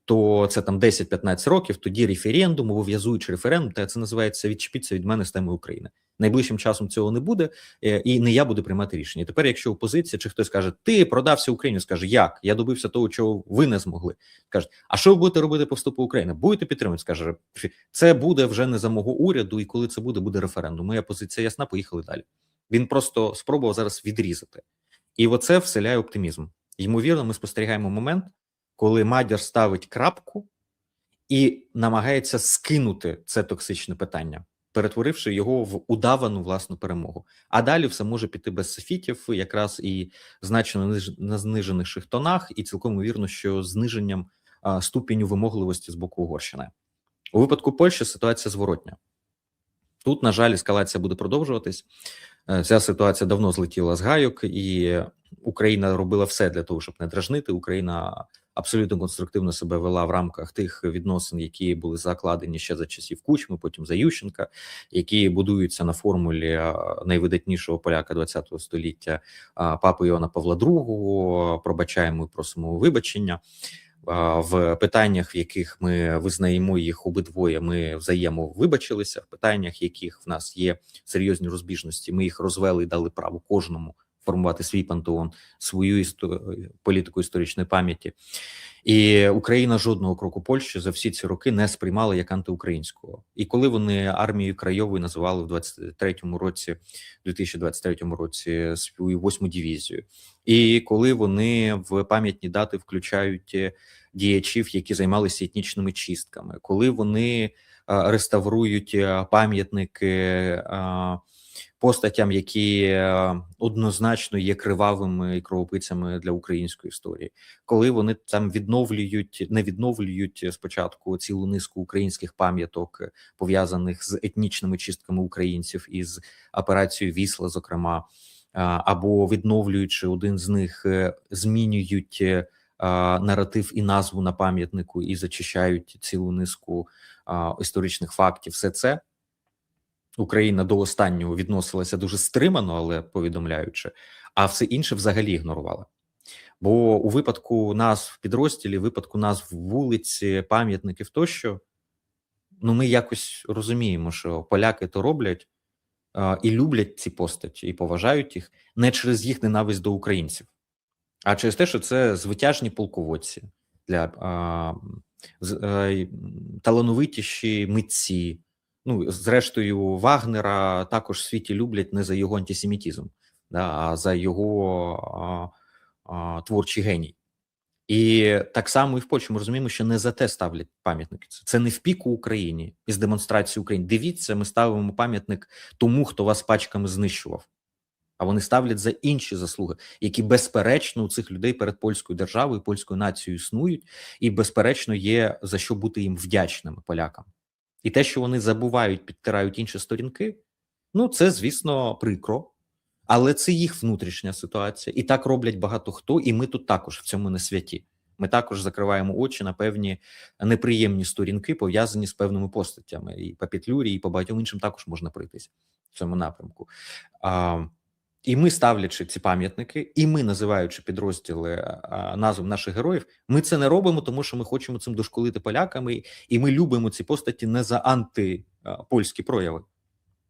то це там 10-15 років, тоді референдум, обов'язуючи референдум, та це називається «відчепіться від мене з теми України». Найближчим часом цього не буде, і не я буду приймати рішення. Тепер, якщо опозиція чи хтось каже, ти продався Україні, скаже, як? Я добився того, чого ви не змогли. Кажуть, а що ви будете робити по вступу України? Будете підтримувати? Скаже, це буде вже не за мого уряду, і коли це буде, буде референдум. Моя позиція ясна, поїхали далі. Він просто спробував зараз відрізати. І оце вселяє оптимізм. Ймовірно, ми спостерігаємо момент, коли Мадяр ставить крапку і намагається скинути це токсичне питання, перетворивши його в удавану власну перемогу. А далі все може піти без софітів, якраз і значно на знижених тонах, і цілком вірно, що зниженням ступеню вимогливості з боку Угорщини. У випадку Польщі ситуація зворотня. Тут, на жаль, ескалація буде продовжуватись. Ця ситуація давно злетіла з гайок, і Україна робила все для того, щоб не дражнити. Україна абсолютно конструктивно себе вела в рамках тих відносин, які були закладені ще за часів Кучми, потім за Ющенка, які будуються на формулі найвидатнішого поляка ХХ століття папи Іоанна Павла II, пробачаємо і просимо вибачення. В питаннях, в яких ми визнаємо їх обидвоє, ми взаємовибачилися, в питаннях, в яких в нас є серйозні розбіжності, ми їх розвели і дали право кожному формувати свій пантеон, свою політику історичної пам'яті. І Україна жодного кроку Польщі за всі ці роки не сприймала як антиукраїнського. І коли вони армією Крайовою називали в 2023 році свою 8-му дивізію, і коли вони в пам'ятні дати включають діячів, які займалися етнічними чистками, коли вони реставрують пам'ятники постатям, які однозначно є кривавими і кровопийцями для української історії, коли вони там не відновлюють спочатку цілу низку українських пам'яток, пов'язаних з етнічними чистками українців із операцією Вісла, зокрема, або відновлюючи один з них, змінюють наратив і назву на пам'ятнику і зачищають цілу низку історичних фактів. Все це Україна до останнього відносилася дуже стримано, але повідомляючи, а все інше взагалі ігнорувала. Бо у випадку назв підрозділів, у випадку назв вулиці, пам'ятників тощо, ну ми якось розуміємо, що поляки то роблять і люблять ці постаті, і поважають їх не через їх ненависть до українців, а через те, що це звитяжні полководці, талановитіші митці. Ну, зрештою, Вагнера також в світі люблять не за його антисемітизм, а за його творчий геній. І так само і в Польщі ми розуміємо, що не за те ставлять пам'ятники. Це не в піку Україні із демонстрації України. Дивіться, ми ставимо пам'ятник тому, хто вас пачками знищував. а вони ставлять за інші заслуги, які безперечно у цих людей перед польською державою, польською нацією існують, і безперечно є за що бути їм вдячними полякам. І те, що вони забувають, підтирають інші сторінки, ну це, звісно, прикро, але це їх внутрішня ситуація. І так роблять багато хто, і ми тут також в цьому не святі. Ми також закриваємо очі на певні неприємні сторінки, пов'язані з певними постатями. І по Петлюрі, і по багатьом іншим також можна пройтись в цьому напрямку. І ми, ставлячи ці пам'ятники, і ми, називаючи підрозділи назв наших героїв, ми це не робимо, тому що ми хочемо цим дошколити поляками, і ми любимо ці постаті не за антипольські прояви,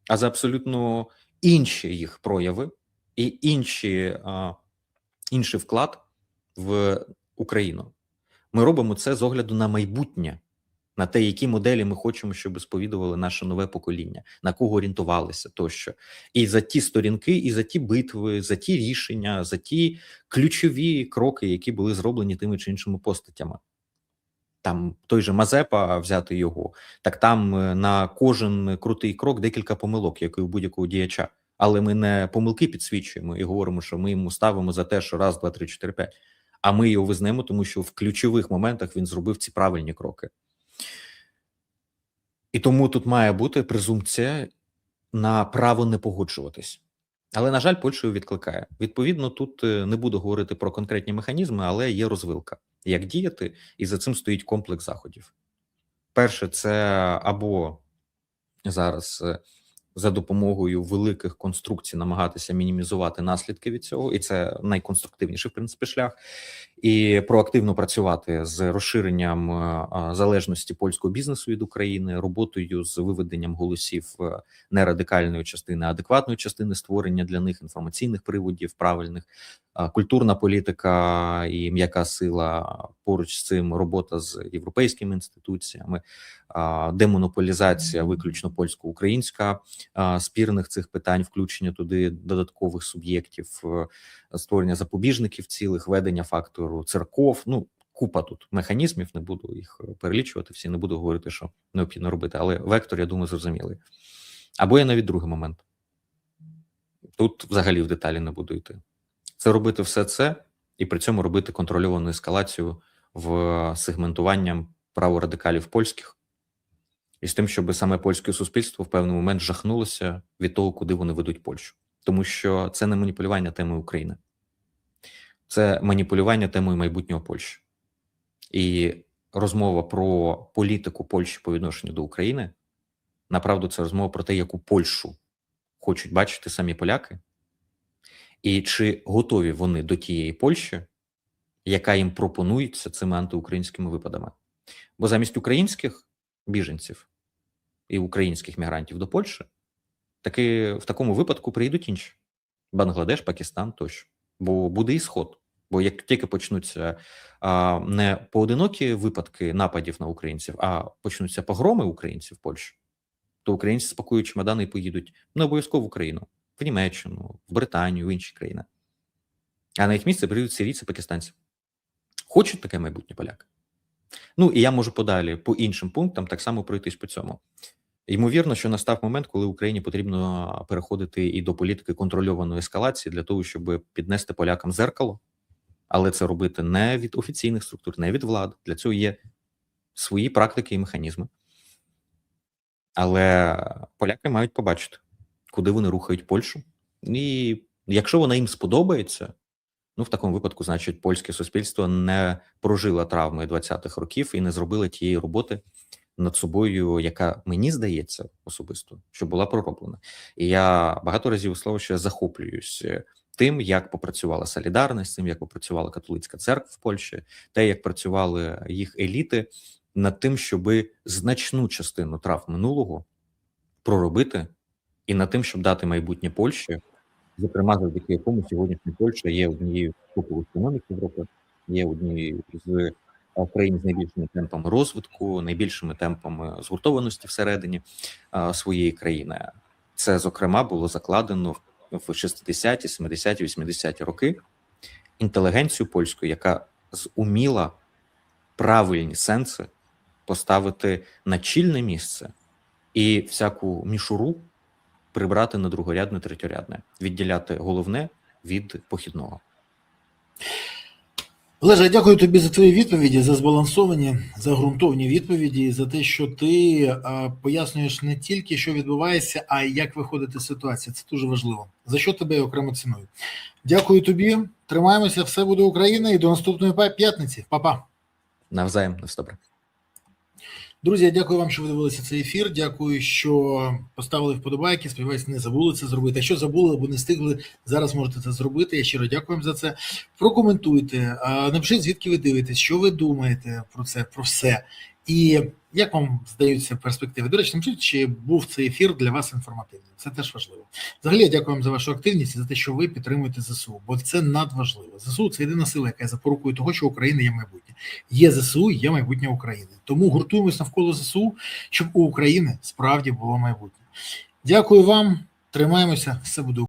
а за абсолютно інші їх прояви і інший вклад в Україну. Ми робимо це з огляду на майбутнє, на те, які моделі ми хочемо, щоб сповідували наше нове покоління, на кого орієнтувалися тощо. І за ті сторінки, і за ті битви, за ті рішення, за ті ключові кроки, які були зроблені тими чи іншими постатями. Там той же Мазепа, взяти його, так там на кожен крутий крок декілька помилок, як і у будь-якого діяча. Але ми не помилки підсвічуємо і говоримо, що ми йому ставимо за те, що раз, два, три, чотири, п'ять. А ми його визнаємо, тому що в ключових моментах він зробив ці правильні кроки. І тому тут має бути презумпція на право не погоджуватись. Але, на жаль, Польща його відкликає. Відповідно, тут не буду говорити про конкретні механізми, але є розвилка. Як діяти, і за цим стоїть комплекс заходів. Перше, це або зараз за допомогою великих конструкцій намагатися мінімізувати наслідки від цього, і це найконструктивніший, в принципі, шлях, і проактивно працювати з розширенням залежності польського бізнесу від України, роботою з виведенням голосів не радикальної частини, а адекватної частини, створення для них інформаційних приводів правильних, культурна політика і м'яка сила, поруч з цим робота з європейськими інституціями, демонополізація виключно польсько-українська спірних цих питань, включення туди додаткових суб'єктів, створення запобіжників цілих, ведення фактору церков, ну, купа тут механізмів, не буду їх перелічувати всі, не буду говорити, що необхідно робити, але вектор, я думаю, зрозумілий. Або є навіть другий момент. Тут взагалі в деталі не буду йти. Це робити все це і при цьому робити контрольовану ескалацію в сегментуванням праворадикалів польських, і з тим, щоб саме польське суспільство в певний момент жахнулося від того, куди вони ведуть Польщу. Тому що це не маніпулювання темою України. Це маніпулювання темою майбутнього Польщі. І розмова про політику Польщі по відношенню до України, направду, це розмова про те, яку Польщу хочуть бачити самі поляки, і чи готові вони до тієї Польщі, яка їм пропонується цими антиукраїнськими випадами. Бо замість українських біженців і українських мігрантів до Польщі, таки в такому випадку прийдуть інші. Бангладеш, Пакистан тощо. Бо буде і сход. Бо як тільки почнуться не поодинокі випадки нападів на українців, а почнуться погроми українців в Польщі, то українці спакують чемодани і поїдуть не обов'язково в Україну, в Німеччину, в Британію, в інші країни. А на їх місце прийдуть сирійці, пакистанці. Хочуть таке майбутнє поляки? Ну, і я можу подалі по іншим пунктам так само пройтись по цьому. Ймовірно, що настав момент, коли Україні потрібно переходити і до політики контрольованої ескалації для того, щоб піднести полякам зеркало, але це робити не від офіційних структур, не від влади. Для цього є свої практики і механізми. Але поляки мають побачити, куди вони рухають Польщу. І якщо вона їм сподобається, ну, в такому випадку, значить, польське суспільство не прожило травми 20-х років і не зробило тієї роботи над собою, яка, мені здається, особисто, що була пророблена. І я багато разів слово, що я захоплююсь тим, як попрацювала солідарність, тим, як попрацювала католицька церква в Польщі, те, як працювали їх еліти над тим, щоб значну частину трав минулого проробити, і над тим, щоб дати майбутнє Польщі, зокрема, завдяки якому сьогоднішня Польща є однією з топових економік Європи, є однією з країн з найбільшими темпами розвитку, найбільшими темпами згуртованості всередині своєї країни. Це, зокрема, було закладено в 60-ті, 70-ті, 80-ті роки інтелігенцію польську, яка зуміла правильні сенси поставити на чільне місце і всяку мішуру прибрати на другорядне, третьорядне, відділяти головне від похідного. Олеже, я дякую тобі за твої відповіді, за збалансовані, за ґрунтовні відповіді, і за те, що ти пояснюєш не тільки, що відбувається, а й як виходити з ситуації. Це дуже важливо. За що тебе я окремо ціную. Дякую тобі, тримаємося, все буде Україна, і до наступної п'ятниці. Па-па. Навзаєм, на все добре. Друзі, я дякую вам, що ви дивилися цей ефір. Дякую, що поставили вподобайки. Сподіваюсь, не забули це зробити. Якщо забули або не встигли, зараз можете це зробити. Я щиро дякую вам за це. Прокоментуйте, напишіть, звідки ви дивитесь, що ви думаєте про це, про все. І як вам здаються перспективи? До речі, напишіть, чи був цей ефір для вас інформативним. Це теж важливо. Взагалі, я дякую вам за вашу активність і за те, що ви підтримуєте ЗСУ, бо це надважливо. ЗСУ – це єдина сила, яка є запорукою того, що Україна є майбутнє. Є ЗСУ, є майбутнє України. Тому гуртуємось навколо ЗСУ, щоб у України справді було майбутнє. Дякую вам, тримаємося, все буде Україна.